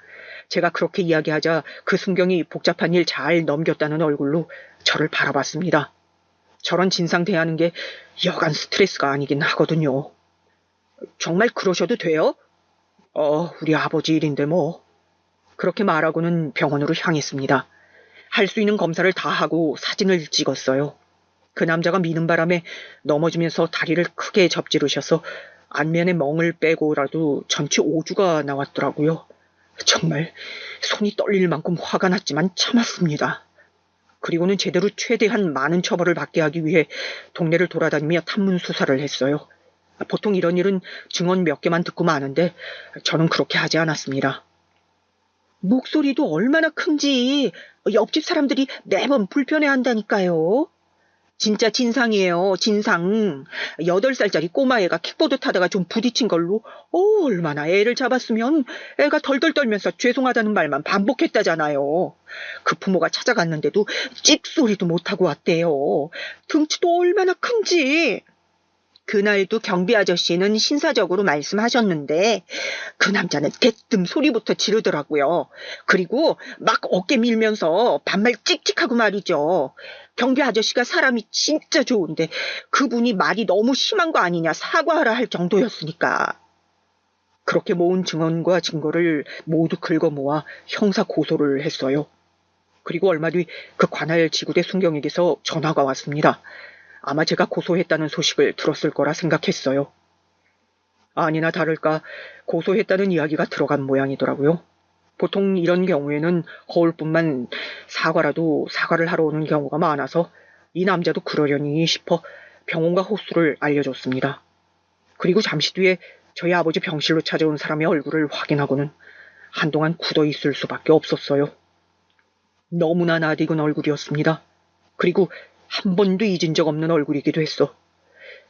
제가 그렇게 이야기하자 그 순경이 복잡한 일 잘 넘겼다는 얼굴로 저를 바라봤습니다. 저런 진상 대하는 게 여간 스트레스가 아니긴 하거든요. 정말 그러셔도 돼요? 우리 아버지 일인데 뭐. 그렇게 말하고는 병원으로 향했습니다. 할 수 있는 검사를 다 하고 사진을 찍었어요. 그 남자가 미는 바람에 넘어지면서 다리를 크게 접지르셔서 안면에 멍을 빼고라도 전치 5주가 나왔더라고요. 정말 손이 떨릴 만큼 화가 났지만 참았습니다. 그리고는 제대로 최대한 많은 처벌을 받게 하기 위해 동네를 돌아다니며 탐문 수사를 했어요. 보통 이런 일은 증언 몇 개만 듣고 마는데 저는 그렇게 하지 않았습니다. 목소리도 얼마나 큰지 옆집 사람들이 매번 불편해한다니까요. 진짜 진상이에요. 진상. 8살짜리 꼬마애가 킥보드 타다가 좀 부딪힌 걸로 얼마나 애를 잡았으면 애가 덜덜 떨면서 죄송하다는 말만 반복했다잖아요. 그 부모가 찾아갔는데도 찍소리도 못하고 왔대요. 등치도 얼마나 큰지. 그날도 경비 아저씨는 신사적으로 말씀하셨는데 그 남자는 대뜸 소리부터 지르더라고요. 그리고 막 어깨 밀면서 반말 찍찍하고 말이죠. 경비 아저씨가 사람이 진짜 좋은데 그분이 말이 너무 심한 거 아니냐 사과하라 할 정도였으니까. 그렇게 모은 증언과 증거를 모두 긁어 모아 형사 고소를 했어요. 그리고 얼마 뒤 그 관할 지구대 순경에게서 전화가 왔습니다. 아마 제가 고소했다는 소식을 들었을 거라 생각했어요. 아니나 다를까 고소했다는 이야기가 들어간 모양이더라고요. 보통 이런 경우에는 거울뿐만 사과를 하러 오는 경우가 많아서 이 남자도 그러려니 싶어 병원과 호수를 알려줬습니다. 그리고 잠시 뒤에 저희 아버지 병실로 찾아온 사람의 얼굴을 확인하고는 한동안 굳어 있을 수밖에 없었어요. 너무나 낯익은 얼굴이었습니다. 그리고 한 번도 잊은 적 없는 얼굴이기도 했어.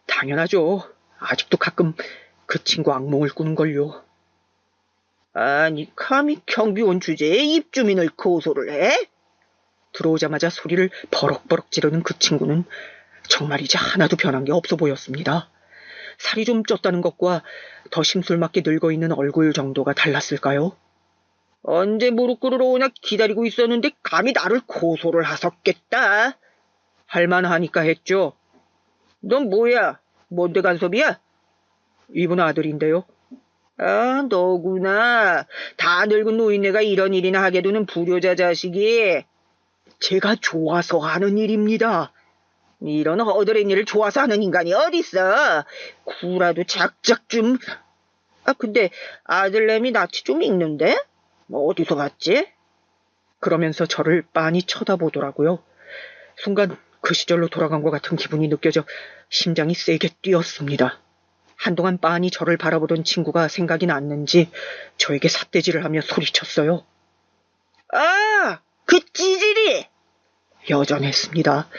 당연하죠. 아직도 가끔 그 친구 악몽을 꾸는걸요. 아니, 감히 경비원 주제에 입주민을 고소를 해? 들어오자마자 소리를 버럭버럭 지르는 그 친구는 정말 이제 하나도 변한 게 없어 보였습니다. 살이 좀 쪘다는 것과 더 심술맞게 늙어있는 얼굴 정도가 달랐을까요? 언제 무릎 꿇으러 오냐 기다리고 있었는데 감히 나를 고소를 하셨겠다. 할만하니까 했죠. 넌 뭐야? 뭔데 간섭이야? 이분 아들인데요. 아, 너구나. 다 늙은 노인네가 이런 일이나 하게 두는 불효자 자식이. 제가 좋아서 하는 일입니다. 이런 허드렛 일을 좋아서 하는 인간이 어딨어. 구라도 작작 좀. 아, 근데 아들내미 낯이 좀 익는데? 뭐 어디서 봤지? 그러면서 저를 빤히 쳐다보더라고요. 순간 그 시절로 돌아간 것 같은 기분이 느껴져 심장이 세게 뛰었습니다. 한동안 빤히 저를 바라보던 친구가 생각이 났는지 저에게 삿대질을 하며 소리쳤어요. 아! 그 찌질이! 여전했습니다.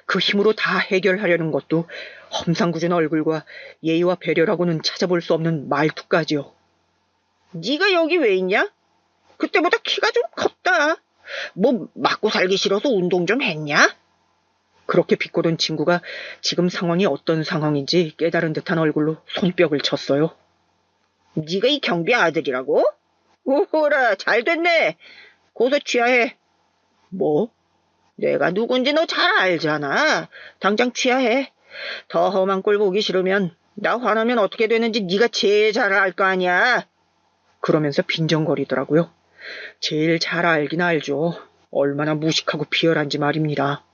그 힘으로 다 해결하려는 것도 험상궂은 얼굴과 예의와 배려라고는 찾아볼 수 없는 말투까지요. 네가 여기 왜 있냐? 그때보다 키가 좀 컸다. 뭐 맞고 살기 싫어서 운동 좀 했냐? 그렇게 비꼬던 친구가 지금 상황이 어떤 상황인지 깨달은 듯한 얼굴로 손뼉을 쳤어요. 네가 이 경비 아들이라고? 오호라, 잘 됐네. 고소 취하해. 뭐? 내가 누군지 너 잘 알잖아. 당장 취하해. 더 험한 꼴 보기 싫으면 나 화나면 어떻게 되는지 네가 제일 잘 알 거 아니야. 그러면서 빈정거리더라고요. 제일 잘 알긴 알죠. 얼마나 무식하고 비열한지 말입니다.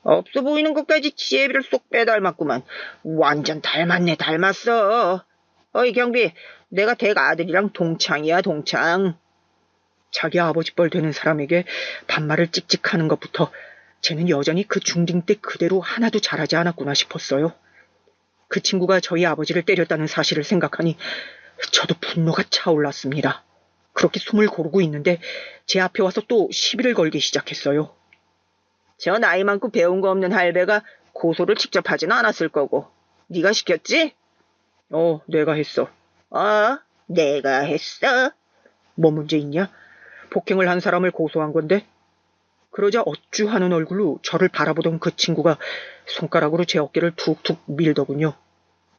없어 보이는 것까지 지혜비를 쏙 빼닮았구만. 완전 닮았네, 닮았어. 어이 경비, 내가 댁 아들이랑 동창이야, 동창. 자기 아버지 뻘 되는 사람에게 반말을 찍찍하는 것부터 쟤는 여전히 그 중딩 때 그대로 하나도 잘하지 않았구나 싶었어요. 그 친구가 저희 아버지를 때렸다는 사실을 생각하니 저도 분노가 차올랐습니다. 그렇게 숨을 고르고 있는데 제 앞에 와서 또 시비를 걸기 시작했어요. 저 나이 많고 배운 거 없는 할배가 고소를 직접 하지는 않았을 거고. 네가 시켰지? 내가 했어. 내가 했어? 뭐 문제 있냐? 폭행을 한 사람을 고소한 건데? 그러자 어쭈하는 얼굴로 저를 바라보던 그 친구가 손가락으로 제 어깨를 툭툭 밀더군요.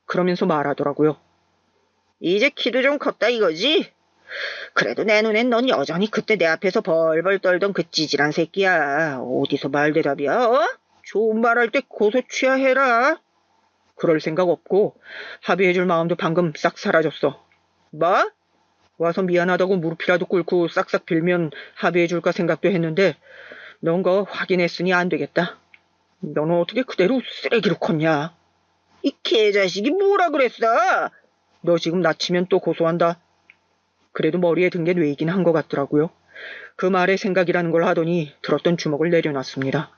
그러면서 말하더라고요. 이제 키도 좀 컸다 이거지? 그래도 내 눈엔 넌 여전히 그때 내 앞에서 벌벌 떨던 그 찌질한 새끼야. 어디서 말대답이야? 좋은 말할 때 고소 취하해라. 그럴 생각 없고 합의해줄 마음도 방금 싹 사라졌어. 뭐? 와서 미안하다고 무릎이라도 꿇고 싹싹 빌면 합의해줄까 생각도 했는데 넌 거 확인했으니 안 되겠다. 너는 어떻게 그대로 쓰레기로 컸냐? 이 개자식이 뭐라 그랬어? 너 지금 나치면 또 고소한다. 그래도 머리에 든 게 뇌이긴 한 것 같더라고요. 그 말에 생각이라는 걸 하더니 들었던 주먹을 내려놨습니다.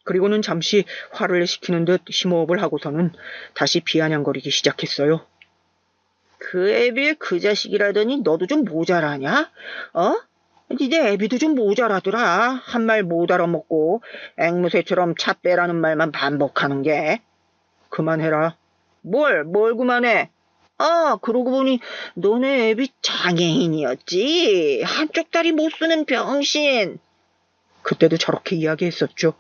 그리고는 잠시 화를 식히는 듯 심호흡을 하고서는 다시 비아냥거리기 시작했어요. 그 애비의 그 자식이라더니 너도 좀 모자라냐? 니네 애비도 좀 모자라더라. 한 말 못 알아먹고 앵무새처럼 차 빼라는 말만 반복하는 게. 그만해라. 뭘 그만해? 그러고 보니 너네 애비 장애인이었지. 한쪽 다리 못 쓰는 병신. 그때도 저렇게 이야기했었죠.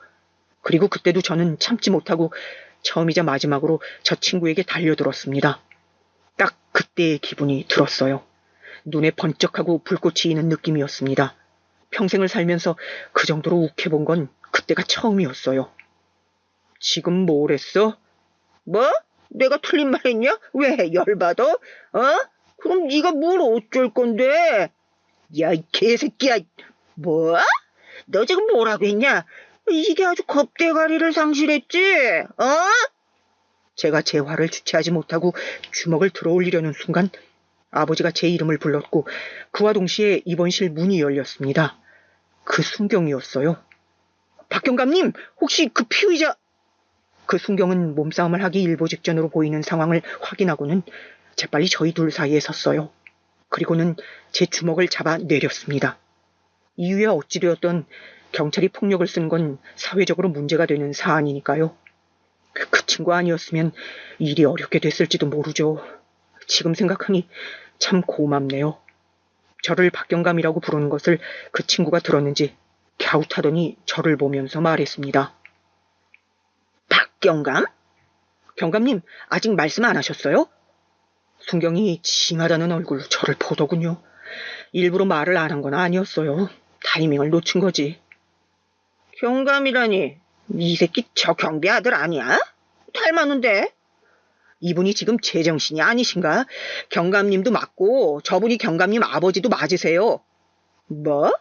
그리고 그때도 저는 참지 못하고 처음이자 마지막으로 저 친구에게 달려들었습니다. 딱 그때의 기분이 들었어요. 눈에 번쩍하고 불꽃이 있는 느낌이었습니다. 평생을 살면서 그 정도로 욱해본 건 그때가 처음이었어요. 지금 뭘 했어? 뭐? 내가 틀린 말 했냐? 왜 열받아? 그럼 네가 뭘 어쩔 건데? 야, 이 개새끼야. 뭐? 너 지금 뭐라고 했냐? 이게 아주 겁대가리를 상실했지? 제가 제 화를 주체하지 못하고 주먹을 들어올리려는 순간 아버지가 제 이름을 불렀고 그와 동시에 입원실 문이 열렸습니다. 그 순경이었어요. 박 경감님, 혹시 그 피의자... 그 순경은 몸싸움을 하기 일보 직전으로 보이는 상황을 확인하고는 재빨리 저희 둘 사이에 섰어요. 그리고는 제 주먹을 잡아 내렸습니다. 이유야 어찌되었던 경찰이 폭력을 쓴 건 사회적으로 문제가 되는 사안이니까요. 그 친구 아니었으면 일이 어렵게 됐을지도 모르죠. 지금 생각하니 참 고맙네요. 저를 박경감이라고 부르는 것을 그 친구가 들었는지 갸웃하더니 저를 보면서 말했습니다. 박경감? 경감님, 아직 말씀 안 하셨어요? 순경이 징하다는 얼굴로 저를 보더군요. 일부러 말을 안 한 건 아니었어요. 타이밍을 놓친 거지. 경감이라니, 이 새끼 저 경비 아들 아니야? 닮았는데? 이분이 지금 제정신이 아니신가? 경감님도 맞고 저분이 경감님 아버지도 맞으세요. 뭐?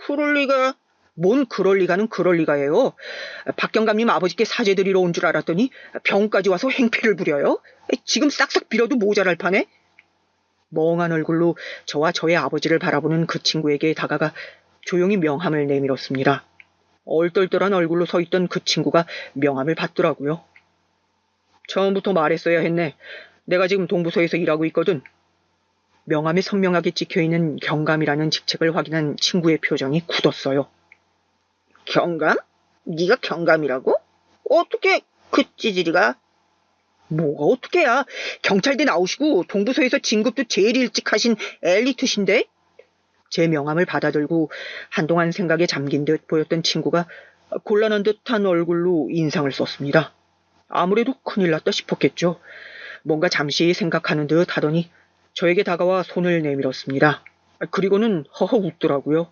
그럴 리가... 뭔 그럴 리가는 그럴 리가예요. 박 경감님 아버지께 사죄드리러 온 줄 알았더니 병까지 와서 행패를 부려요. 지금 싹싹 빌어도 모자랄 판에. 멍한 얼굴로 저와 저의 아버지를 바라보는 그 친구에게 다가가 조용히 명함을 내밀었습니다. 얼떨떨한 얼굴로 서 있던 그 친구가 명함을 받더라고요. 처음부터 말했어야 했네. 내가 지금 동부서에서 일하고 있거든. 명함에 선명하게 찍혀있는 경감이라는 직책을 확인한 친구의 표정이 굳었어요. 경감? 네가 경감이라고? 어떻게 그 찌질이가? 뭐가 어떻게야? 경찰대 나오시고 동부서에서 진급도 제일 일찍 하신 엘리트신데? 제 명함을 받아들고 한동안 생각에 잠긴 듯 보였던 친구가 곤란한 듯한 얼굴로 인상을 썼습니다. 아무래도 큰일 났다 싶었겠죠. 뭔가 잠시 생각하는 듯 하더니 저에게 다가와 손을 내밀었습니다. 그리고는 허허 웃더라고요.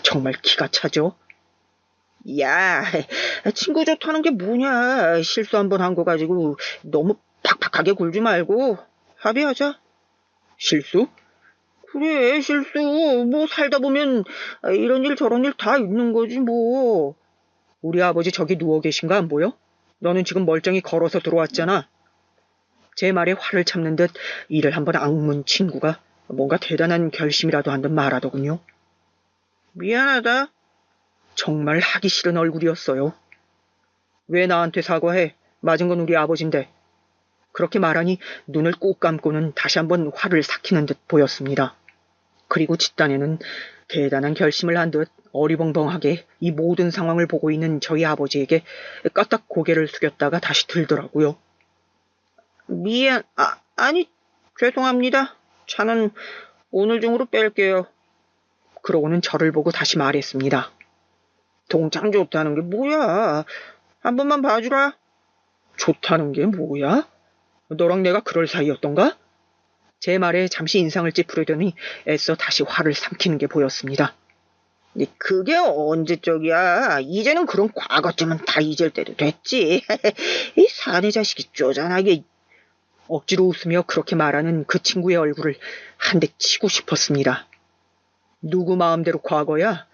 정말 기가 차죠. 야, 친구 좋다는 게 뭐냐. 실수 한번 한 거 가지고 너무 팍팍하게 굴지 말고 합의하자. 실수? 그래, 실수. 뭐 살다 보면 이런 일 저런 일 다 있는 거지 뭐. 우리 아버지 저기 누워 계신가 안 보여? 너는 지금 멀쩡히 걸어서 들어왔잖아. 제 말에 화를 참는 듯 이를 한번 악문 친구가 뭔가 대단한 결심이라도 한 듯 말하더군요. 미안하다. 정말 하기 싫은 얼굴이었어요. 왜 나한테 사과해? 맞은 건 우리 아버지인데. 그렇게 말하니 눈을 꼭 감고는 다시 한번 화를 삭히는 듯 보였습니다. 그리고 뒷단에는 대단한 결심을 한 듯 어리벙벙하게 이 모든 상황을 보고 있는 저희 아버지에게 까딱 고개를 숙였다가 다시 들더라고요. 아니, 죄송합니다. 차는 오늘 중으로 뺄게요. 그러고는 저를 보고 다시 말했습니다. 동창 좋다는 게 뭐야? 한 번만 봐주라. 좋다는 게 뭐야? 너랑 내가 그럴 사이였던가? 제 말에 잠시 인상을 찌푸리더니 애써 다시 화를 삼키는 게 보였습니다. 그게 언제적이야? 이제는 그런 과거쯤은 다 잊을 때도 됐지. 이 사내 자식이 쪼잔하게. 억지로 웃으며 그렇게 말하는 그 친구의 얼굴을 한 대 치고 싶었습니다. 누구 마음대로 과거야?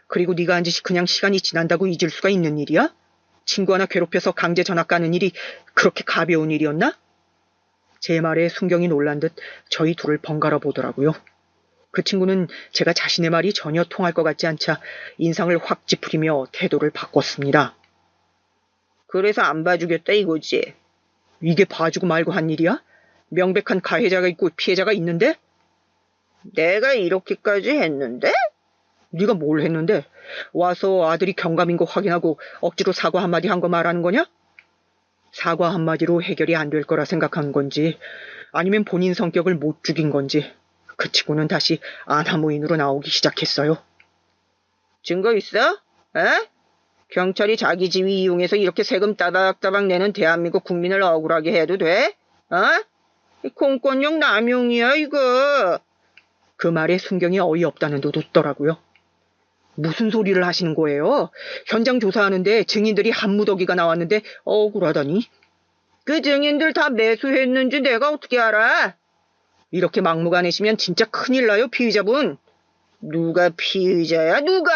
그리고 네가 한 짓이 그냥 시간이 지난다고 잊을 수가 있는 일이야? 친구 하나 괴롭혀서 강제 전학 가는 일이 그렇게 가벼운 일이었나? 제 말에 순경이 놀란 듯 저희 둘을 번갈아 보더라고요. 그 친구는 제가 자신의 말이 전혀 통할 것 같지 않자 인상을 확 찌푸리며 태도를 바꿨습니다. 그래서 안 봐주겠다 이거지? 이게 봐주고 말고 한 일이야? 명백한 가해자가 있고 피해자가 있는데? 내가 이렇게까지 했는데? 네가 뭘 했는데? 와서 아들이 경감인 거 확인하고 억지로 사과 한마디 한 거 말하는 거냐? 사과 한마디로 해결이 안 될 거라 생각한 건지 아니면 본인 성격을 못 죽인 건지 그 친구는 다시 안하무인으로 나오기 시작했어요. 증거 있어? 에? 경찰이 자기 지위 이용해서 이렇게 세금 따박따박 내는 대한민국 국민을 억울하게 해도 돼? 공권력 남용이야 이거. 그 말에 순경이 어이없다는 듯 웃더라고요. 무슨 소리를 하시는 거예요? 현장 조사하는데 증인들이 한무더기가 나왔는데 억울하다니. 그 증인들 다 매수했는지 내가 어떻게 알아? 이렇게 막무가내시면 진짜 큰일 나요, 피의자분. 누가 피의자야, 누가?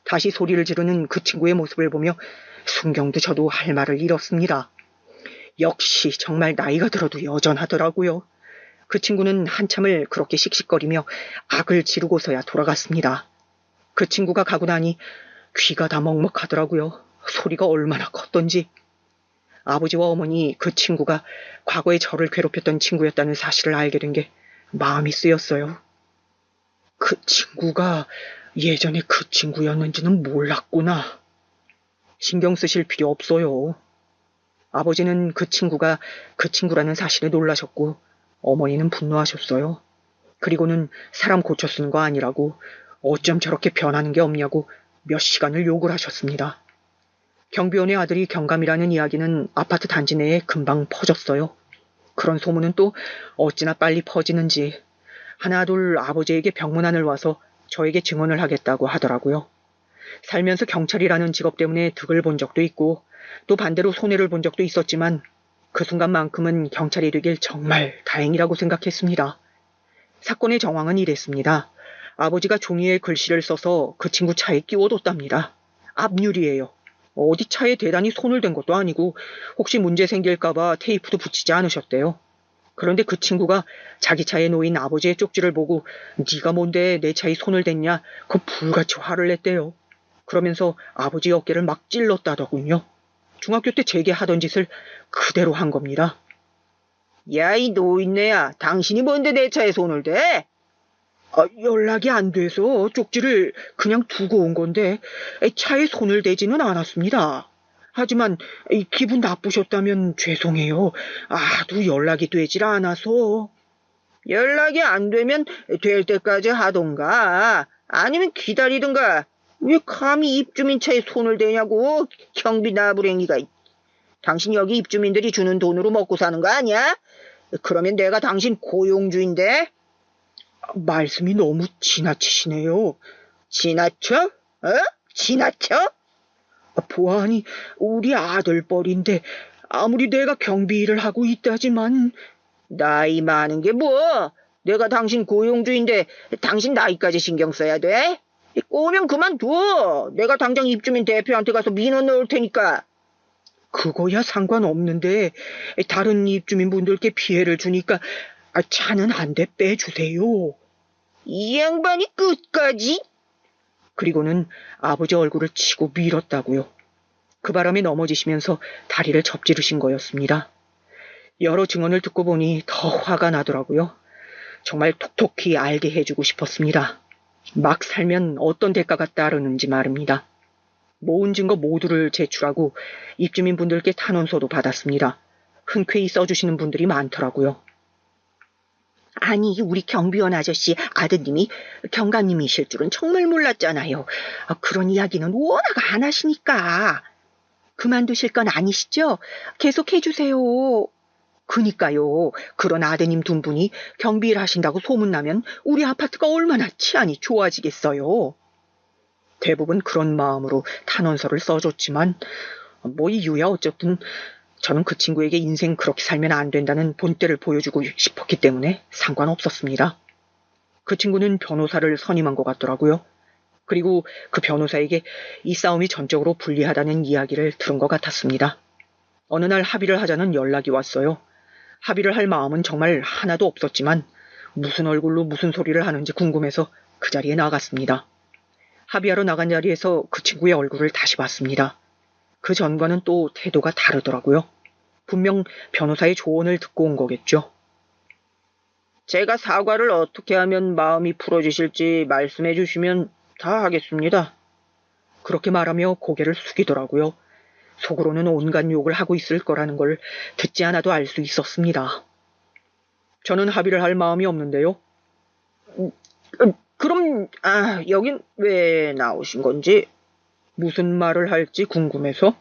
다시 소리를 지르는 그 친구의 모습을 보며 순경도 저도 할 말을 잃었습니다. 역시 정말 나이가 들어도 여전하더라고요. 그 친구는 한참을 그렇게 씩씩거리며 악을 지르고서야 돌아갔습니다. 그 친구가 가고 나니 귀가 다 먹먹하더라고요. 소리가 얼마나 컸던지. 아버지와 어머니 그 친구가 과거에 저를 괴롭혔던 친구였다는 사실을 알게 된 게 마음이 쓰였어요. 그 친구가 예전에 그 친구였는지는 몰랐구나. 신경 쓰실 필요 없어요. 아버지는 그 친구가 그 친구라는 사실에 놀라셨고 어머니는 분노하셨어요. 그리고는 사람 고쳐 쓰는 거 아니라고 어쩜 저렇게 변하는 게 없냐고 몇 시간을 욕을 하셨습니다. 경비원의 아들이 경감이라는 이야기는 아파트 단지 내에 금방 퍼졌어요. 그런 소문은 또 어찌나 빨리 퍼지는지 하나둘 아버지에게 병문안을 와서 저에게 증언을 하겠다고 하더라고요. 살면서 경찰이라는 직업 때문에 득을 본 적도 있고 또 반대로 손해를 본 적도 있었지만 그 순간만큼은 경찰이 되길 정말 다행이라고 생각했습니다. 사건의 정황은 이랬습니다. 아버지가 종이에 글씨를 써서 그 친구 차에 끼워뒀답니다. 앞유리예요. 어디 차에 대단히 손을 댄 것도 아니고 혹시 문제 생길까봐 테이프도 붙이지 않으셨대요. 그런데 그 친구가 자기 차에 놓인 아버지의 쪽지를 보고 네가 뭔데 내 차에 손을 댔냐 그 불같이 화를 냈대요. 그러면서 아버지 어깨를 막 찔렀다더군요. 중학교 때 제게 하던 짓을 그대로 한 겁니다. 야, 이 노인네야, 당신이 뭔데 내 차에 손을 대? 연락이 안 돼서 쪽지를 그냥 두고 온 건데 차에 손을 대지는 않았습니다. 하지만 기분 나쁘셨다면 죄송해요. 아도 연락이 되질 않아서. 연락이 안 되면 될 때까지 하던가 아니면 기다리든가. 왜 감히 입주민 차에 손을 대냐고. 경비 나부랭이가. 당신 여기 입주민들이 주는 돈으로 먹고 사는 거 아니야? 그러면 내가 당신 고용주인데? 말씀이 너무 지나치시네요. 지나쳐? 지나쳐? 보아하니 우리 아들뻘인데 아무리 내가 경비 일을 하고 있다지만 나이 많은 게 뭐? 내가 당신 고용주인데 당신 나이까지 신경 써야 돼? 꼬우면 그만둬. 내가 당장 입주민 대표한테 가서 민원 넣을 테니까. 그거야 상관없는데 다른 입주민분들께 피해를 주니까 차는 한 대 빼주세요. 이 양반이 끝까지? 그리고는 아버지 얼굴을 치고 밀었다고요. 그 바람에 넘어지시면서 다리를 접지르신 거였습니다. 여러 증언을 듣고 보니 더 화가 나더라고요. 정말 톡톡히 알게 해주고 싶었습니다. 막 살면 어떤 대가가 따르는지 말입니다. 모은 증거 모두를 제출하고 입주민분들께 탄원서도 받았습니다. 흔쾌히 써주시는 분들이 많더라고요. 아니, 우리 경비원 아저씨 아드님이 경감님이실 줄은 정말 몰랐잖아요. 그런 이야기는 워낙 안 하시니까. 그만두실 건 아니시죠? 계속 해주세요. 그니까요. 그런 아드님 두 분이 경비 일 하신다고 소문나면 우리 아파트가 얼마나 치안이 좋아지겠어요. 대부분 그런 마음으로 탄원서를 써줬지만 뭐 이유야 어쨌든 저는 그 친구에게 인생 그렇게 살면 안 된다는 본때를 보여주고 싶었기 때문에 상관없었습니다. 그 친구는 변호사를 선임한 것 같더라고요. 그리고 그 변호사에게 이 싸움이 전적으로 불리하다는 이야기를 들은 것 같았습니다. 어느 날 합의를 하자는 연락이 왔어요. 합의를 할 마음은 정말 하나도 없었지만 무슨 얼굴로 무슨 소리를 하는지 궁금해서 그 자리에 나갔습니다. 합의하러 나간 자리에서 그 친구의 얼굴을 다시 봤습니다. 그 전과는 또 태도가 다르더라고요. 분명 변호사의 조언을 듣고 온 거겠죠. 제가 사과를 어떻게 하면 마음이 풀어지실지 말씀해 주시면 다 하겠습니다. 그렇게 말하며 고개를 숙이더라고요. 속으로는 온갖 욕을 하고 있을 거라는 걸 듣지 않아도 알 수 있었습니다. 저는 합의를 할 마음이 없는데요. 그럼 여긴 왜 나오신 건지, 무슨 말을 할지 궁금해서.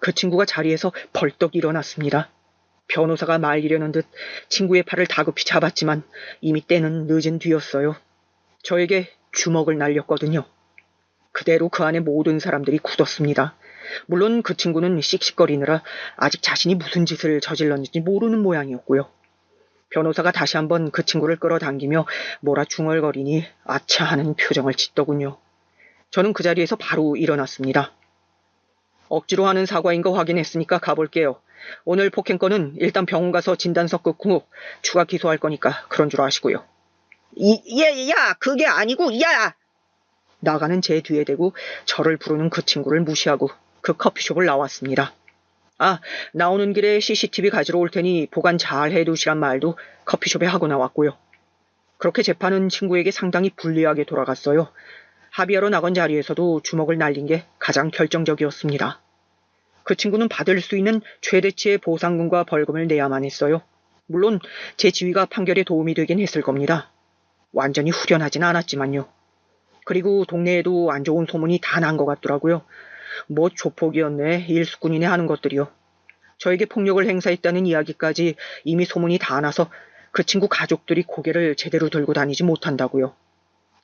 그 친구가 자리에서 벌떡 일어났습니다. 변호사가 말리려는 듯 친구의 팔을 다급히 잡았지만 이미 때는 늦은 뒤였어요. 저에게 주먹을 날렸거든요. 그대로 그 안에 모든 사람들이 굳었습니다. 물론 그 친구는 씩씩거리느라 아직 자신이 무슨 짓을 저질렀는지 모르는 모양이었고요. 변호사가 다시 한번 그 친구를 끌어당기며 뭐라 중얼거리니 아차 하는 표정을 짓더군요. 저는 그 자리에서 바로 일어났습니다. 억지로 하는 사과인 거 확인했으니까 가볼게요. 오늘 폭행건은 일단 병원 가서 진단서 끊고 추가 기소할 거니까 그런 줄 아시고요. 야, 그게 아니고, 야! 나가는 제 뒤에 대고 저를 부르는 그 친구를 무시하고 그 커피숍을 나왔습니다. 아, 나오는 길에 CCTV 가지러 올 테니 보관 잘 해두시란 말도 커피숍에 하고 나왔고요. 그렇게 재판은 친구에게 상당히 불리하게 돌아갔어요. 합의하러 나간 자리에서도 주먹을 날린 게 가장 결정적이었습니다. 그 친구는 받을 수 있는 최대치의 보상금과 벌금을 내야만 했어요. 물론 제 지위가 판결에 도움이 되긴 했을 겁니다. 완전히 후련하진 않았지만요. 그리고 동네에도 안 좋은 소문이 다 난 것 같더라고요. 뭐 조폭이었네, 일수꾼이네 하는 것들이요. 저에게 폭력을 행사했다는 이야기까지 이미 소문이 다 나서 그 친구 가족들이 고개를 제대로 들고 다니지 못한다고요.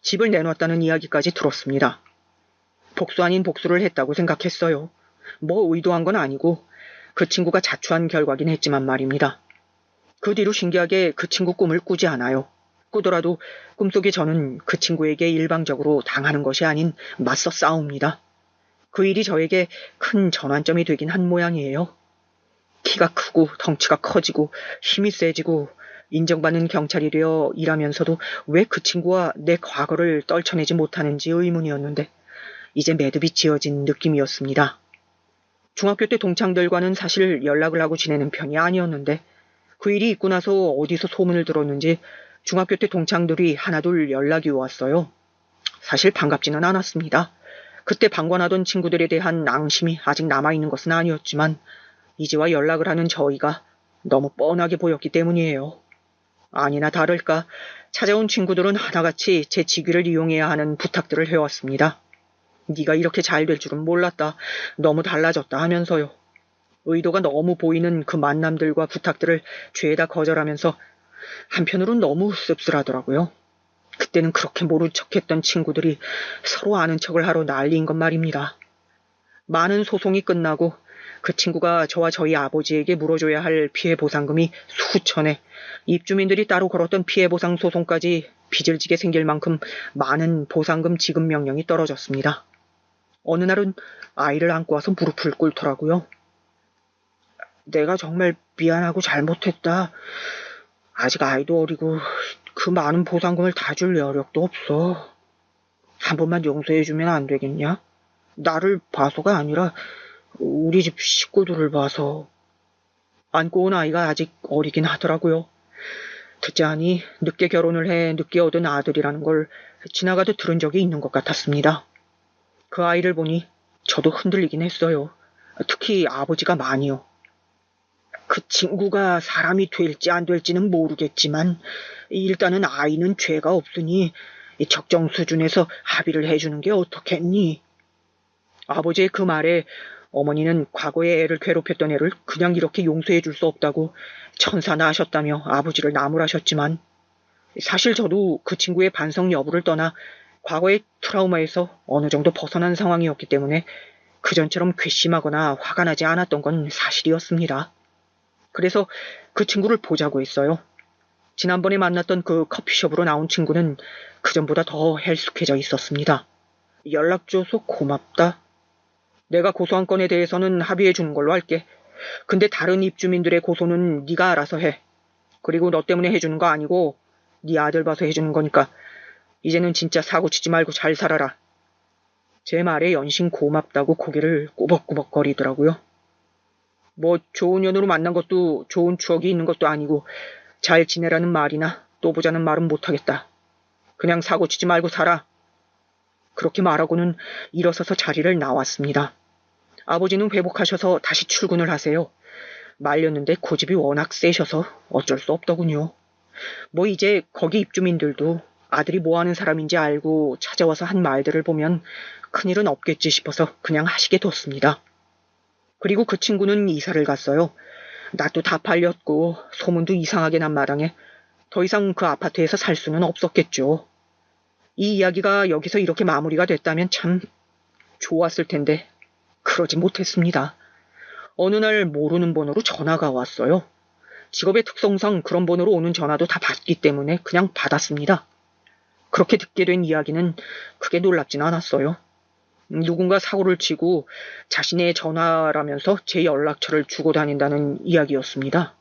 집을 내놨다는 이야기까지 들었습니다. 복수 아닌 복수를 했다고 생각했어요. 뭐 의도한 건 아니고 그 친구가 자초한 결과긴 했지만 말입니다. 그 뒤로 신기하게 그 친구 꿈을 꾸지 않아요. 꾸더라도 꿈속에 저는 그 친구에게 일방적으로 당하는 것이 아닌 맞서 싸웁니다. 그 일이 저에게 큰 전환점이 되긴 한 모양이에요. 키가 크고 덩치가 커지고 힘이 세지고 인정받는 경찰이 되어 일하면서도 왜 그 친구와 내 과거를 떨쳐내지 못하는지 의문이었는데 이제 매듭이 지어진 느낌이었습니다. 중학교 때 동창들과는 사실 연락을 하고 지내는 편이 아니었는데 그 일이 있고 나서 어디서 소문을 들었는지 중학교 때 동창들이 하나둘 연락이 왔어요. 사실 반갑지는 않았습니다. 그때 방관하던 친구들에 대한 앙심이 아직 남아있는 것은 아니었지만 이제와 연락을 하는 저희가 너무 뻔하게 보였기 때문이에요. 아니나 다를까 찾아온 친구들은 하나같이 제 직위를 이용해야 하는 부탁들을 해왔습니다. 네가 이렇게 잘 될 줄은 몰랐다. 너무 달라졌다 하면서요. 의도가 너무 보이는 그 만남들과 부탁들을 죄다 거절하면서 한편으론 너무 씁쓸하더라고요. 그때는 그렇게 모른 척했던 친구들이 서로 아는 척을 하러 난리인 것 말입니다. 많은 소송이 끝나고 그 친구가 저와 저희 아버지에게 물어줘야 할 피해보상금이 수천에 입주민들이 따로 걸었던 피해보상 소송까지 빚을 지게 생길 만큼 많은 보상금 지급 명령이 떨어졌습니다. 어느 날은 아이를 안고 와서 무릎을 꿇더라고요. 내가 정말 미안하고 잘못했다. 아직 아이도 어리고 그 많은 보상금을 다 줄 여력도 없어. 한 번만 용서해주면 안 되겠냐? 나를 봐서가 아니라 우리 집 식구들을 봐서. 안고 온 아이가 아직 어리긴 하더라고요. 듣자 하니 늦게 결혼을 해 늦게 얻은 아들이라는 걸 지나가듯 들은 적이 있는 것 같았습니다. 그 아이를 보니 저도 흔들리긴 했어요. 특히 아버지가 많이요. 그 친구가 사람이 될지 안 될지는 모르겠지만 일단은 아이는 죄가 없으니 적정 수준에서 합의를 해주는 게 어떻겠니? 아버지의 그 말에 어머니는 과거에 애를 괴롭혔던 애를 그냥 이렇게 용서해 줄 수 없다고 천사나 하셨다며 아버지를 나무라셨지만 사실 저도 그 친구의 반성 여부를 떠나 과거의 트라우마에서 어느 정도 벗어난 상황이었기 때문에 그전처럼 괘씸하거나 화가 나지 않았던 건 사실이었습니다. 그래서 그 친구를 보자고 했어요. 지난번에 만났던 그 커피숍으로 나온 친구는 그전보다 더 헬쑥해져 있었습니다. 연락 줘서 고맙다. 내가 고소한 건에 대해서는 합의해 주는 걸로 할게. 근데 다른 입주민들의 고소는 네가 알아서 해. 그리고 너 때문에 해주는 거 아니고 네 아들 봐서 해주는 거니까 이제는 진짜 사고치지 말고 잘 살아라. 제 말에 연신 고맙다고 고개를 꾸벅꾸벅 거리더라고요. 뭐 좋은 년으로 만난 것도 좋은 추억이 있는 것도 아니고 잘 지내라는 말이나 또 보자는 말은 못하겠다. 그냥 사고치지 말고 살아. 그렇게 말하고는 일어서서 자리를 나왔습니다. 아버지는 회복하셔서 다시 출근을 하세요. 말렸는데 고집이 워낙 세셔서 어쩔 수 없더군요. 뭐 이제 거기 입주민들도 아들이 뭐하는 사람인지 알고 찾아와서 한 말들을 보면 큰일은 없겠지 싶어서 그냥 하시게 뒀습니다. 그리고 그 친구는 이사를 갔어요. 낯도 다 팔렸고 소문도 이상하게 난 마당에 더 이상 그 아파트에서 살 수는 없었겠죠. 이 이야기가 여기서 이렇게 마무리가 됐다면 참 좋았을 텐데 그러지 못했습니다. 어느 날 모르는 번호로 전화가 왔어요. 직업의 특성상 그런 번호로 오는 전화도 다 받기 때문에 그냥 받았습니다. 그렇게 듣게 된 이야기는 크게 놀랍진 않았어요. 누군가 사고를 치고 자신의 전화라면서 제 연락처를 주고 다닌다는 이야기였습니다.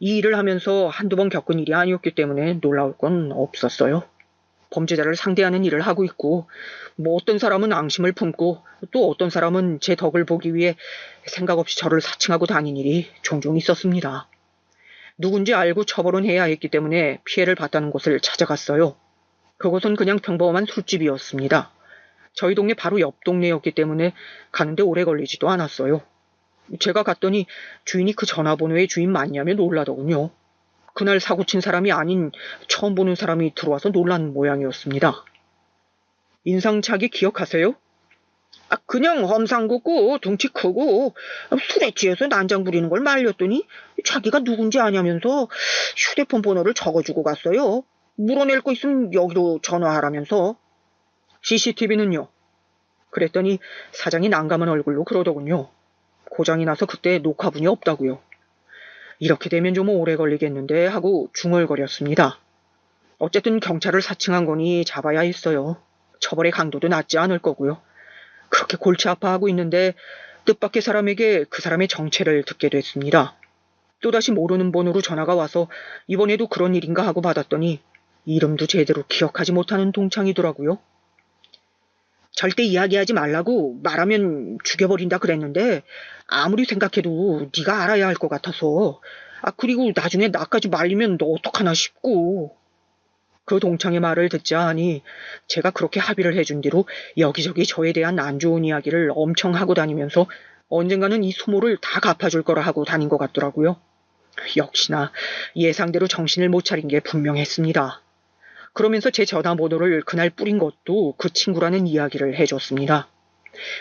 이 일을 하면서 한두 번 겪은 일이 아니었기 때문에 놀라울 건 없었어요. 범죄자를 상대하는 일을 하고 있고, 어떤 사람은 앙심을 품고 또 어떤 사람은 제 덕을 보기 위해 생각 없이 저를 사칭하고 다닌 일이 종종 있었습니다. 누군지 알고 처벌은 해야 했기 때문에 피해를 봤다는 곳을 찾아갔어요. 그곳은 그냥 평범한 술집이었습니다. 저희 동네 바로 옆 동네였기 때문에 가는데 오래 걸리지도 않았어요. 제가 갔더니 주인이 그 전화번호의 주인 맞냐며 놀라더군요. 그날 사고친 사람이 아닌 처음 보는 사람이 들어와서 놀란 모양이었습니다. 인상착의 기억하세요? 그냥 험상 긋고 덩치 크고 술에 취해서 난장 부리는 걸 말렸더니 자기가 누군지 아냐면서 휴대폰 번호를 적어주고 갔어요. 물어낼 거 있으면 여기로 전화하라면서. CCTV는요? 그랬더니 사장이 난감한 얼굴로 그러더군요. 고장이 나서 그때 녹화분이 없다고요. 이렇게 되면 좀 오래 걸리겠는데 하고 중얼거렸습니다. 어쨌든 경찰을 사칭한 거니 잡아야 했어요. 처벌의 강도도 낮지 않을 거고요. 그렇게 골치 아파하고 있는데 뜻밖의 사람에게 그 사람의 정체를 듣게 됐습니다. 또다시 모르는 번호로 전화가 와서 이번에도 그런 일인가 하고 받았더니 이름도 제대로 기억하지 못하는 동창이더라고요. 절대 이야기하지 말라고 말하면 죽여버린다 그랬는데 아무리 생각해도 네가 알아야 할 것 같아서. 그리고 나중에 나까지 말리면 너 어떡하나 싶고. 그 동창의 말을 듣자 하니 제가 그렇게 합의를 해준 뒤로 여기저기 저에 대한 안 좋은 이야기를 엄청 하고 다니면서 언젠가는 이 수모를 다 갚아줄 거라 하고 다닌 것 같더라고요. 역시나 예상대로 정신을 못 차린 게 분명했습니다. 그러면서 제 전화번호를 그날 뿌린 것도 그 친구라는 이야기를 해줬습니다.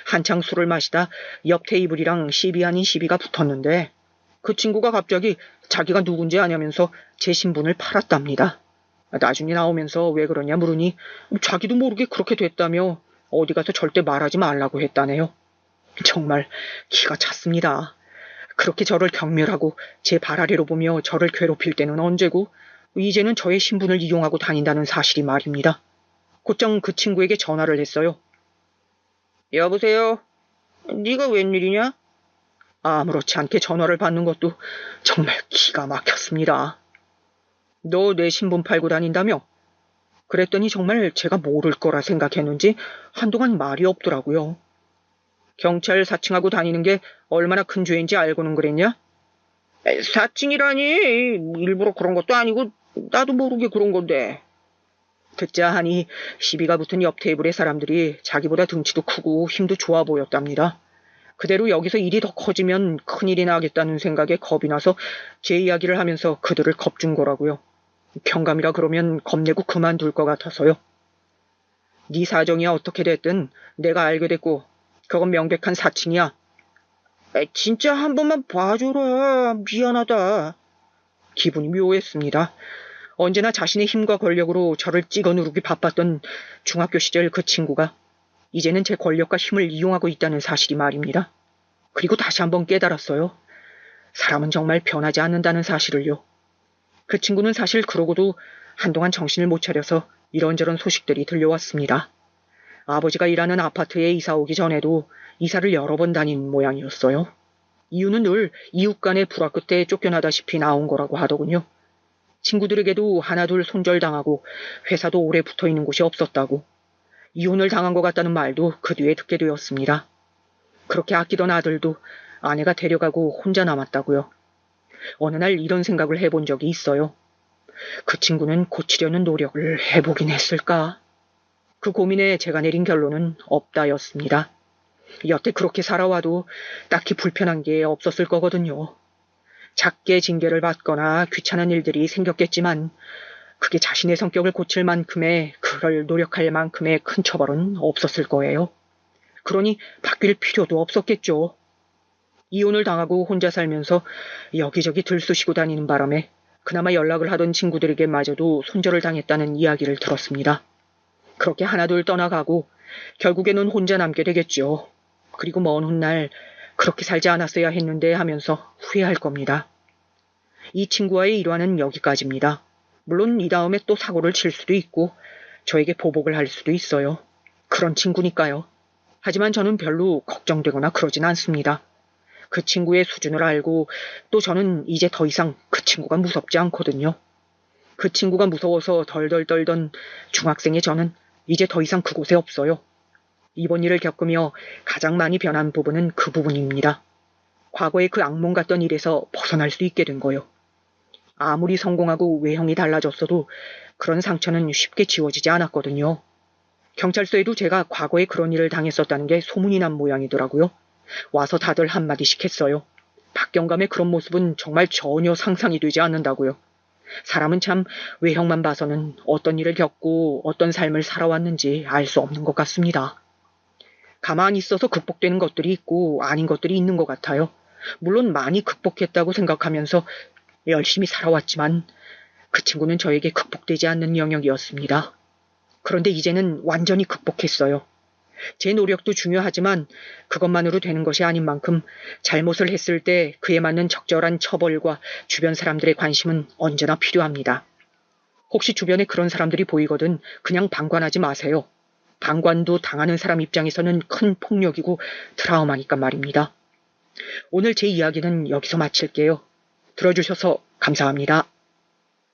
한창 술을 마시다 옆 테이블이랑 시비 아닌 시비가 붙었는데 그 친구가 갑자기 자기가 누군지 아냐면서 제 신분을 팔았답니다. 나중에 나오면서 왜 그러냐 물으니 자기도 모르게 그렇게 됐다며 어디 가서 절대 말하지 말라고 했다네요. 정말 기가 찼습니다. 그렇게 저를 경멸하고 제 발 아래로 보며 저를 괴롭힐 때는 언제고 이제는 저의 신분을 이용하고 다닌다는 사실이 말입니다. 곧장 그 친구에게 전화를 했어요. 여보세요? 네가 웬일이냐? 아무렇지 않게 전화를 받는 것도 정말 기가 막혔습니다. 너 내 신분 팔고 다닌다며? 그랬더니 정말 제가 모를 거라 생각했는지 한동안 말이 없더라고요. 경찰 사칭하고 다니는 게 얼마나 큰 죄인지 알고는 그랬냐? 사칭이라니 일부러 그런 것도 아니고 나도 모르게 그런 건데. 듣자 하니 시비가 붙은 옆 테이블의 사람들이 자기보다 등치도 크고 힘도 좋아 보였답니다. 그대로 여기서 일이 더 커지면 큰일이 나겠다는 생각에 겁이 나서 제 이야기를 하면서 그들을 겁준 거라고요. 경감이라 그러면 겁내고 그만둘 것 같아서요. 네 사정이 어떻게 됐든 내가 알게 됐고 그건 명백한 사칭이야. 진짜 한 번만 봐줘라. 미안하다. 기분이 묘했습니다. 언제나 자신의 힘과 권력으로 저를 찍어 누르기 바빴던 중학교 시절 그 친구가 이제는 제 권력과 힘을 이용하고 있다는 사실이 말입니다. 그리고 다시 한번 깨달았어요. 사람은 정말 변하지 않는다는 사실을요. 그 친구는 사실 그러고도 한동안 정신을 못 차려서 이런저런 소식들이 들려왔습니다. 아버지가 일하는 아파트에 이사 오기 전에도 이사를 여러 번 다닌 모양이었어요. 이유는 늘 이웃 간의 불화 끝에 쫓겨나다시피 나온 거라고 하더군요. 친구들에게도 하나둘 손절당하고 회사도 오래 붙어있는 곳이 없었다고. 이혼을 당한 것 같다는 말도 그 뒤에 듣게 되었습니다. 그렇게 아끼던 아들도 아내가 데려가고 혼자 남았다고요. 어느 날 이런 생각을 해본 적이 있어요. 그 친구는 고치려는 노력을 해보긴 했을까? 그 고민에 제가 내린 결론은 없다였습니다. 여태 그렇게 살아와도 딱히 불편한 게 없었을 거거든요. 작게 징계를 받거나 귀찮은 일들이 생겼겠지만 그게 자신의 성격을 고칠 만큼의 그걸 노력할 만큼의 큰 처벌은 없었을 거예요. 그러니 바뀔 필요도 없었겠죠. 이혼을 당하고 혼자 살면서 여기저기 들쑤시고 다니는 바람에 그나마 연락을 하던 친구들에게마저도 손절을 당했다는 이야기를 들었습니다. 그렇게 하나둘 떠나가고 결국에는 혼자 남게 되겠죠. 그리고 먼 훗날 그렇게 살지 않았어야 했는데 하면서 후회할 겁니다. 이 친구와의 일화는 여기까지입니다. 물론 이 다음에 또 사고를 칠 수도 있고 저에게 보복을 할 수도 있어요. 그런 친구니까요. 하지만 저는 별로 걱정되거나 그러진 않습니다. 그 친구의 수준을 알고 또 저는 이제 더 이상 그 친구가 무섭지 않거든요. 그 친구가 무서워서 덜덜 떨던 중학생의 저는 이제 더 이상 그곳에 없어요. 이번 일을 겪으며 가장 많이 변한 부분은 그 부분입니다. 과거의 그 악몽 같던 일에서 벗어날 수 있게 된 거요. 아무리 성공하고 외형이 달라졌어도 그런 상처는 쉽게 지워지지 않았거든요. 경찰서에도 제가 과거에 그런 일을 당했었다는 게 소문이 난 모양이더라고요. 와서 다들 한마디씩 했어요. 박경감의 그런 모습은 정말 전혀 상상이 되지 않는다고요. 사람은 참 외형만 봐서는 어떤 일을 겪고 어떤 삶을 살아왔는지 알 수 없는 것 같습니다. 가만히 있어서 극복되는 것들이 있고 아닌 것들이 있는 것 같아요. 물론 많이 극복했다고 생각하면서 열심히 살아왔지만 그 친구는 저에게 극복되지 않는 영역이었습니다. 그런데 이제는 완전히 극복했어요. 제 노력도 중요하지만 그것만으로 되는 것이 아닌 만큼 잘못을 했을 때 그에 맞는 적절한 처벌과 주변 사람들의 관심은 언제나 필요합니다. 혹시 주변에 그런 사람들이 보이거든 그냥 방관하지 마세요. 방관도 당하는 사람 입장에서는 큰 폭력이고 트라우마니까 말입니다. 오늘 제 이야기는 여기서 마칠게요. 들어주셔서 감사합니다.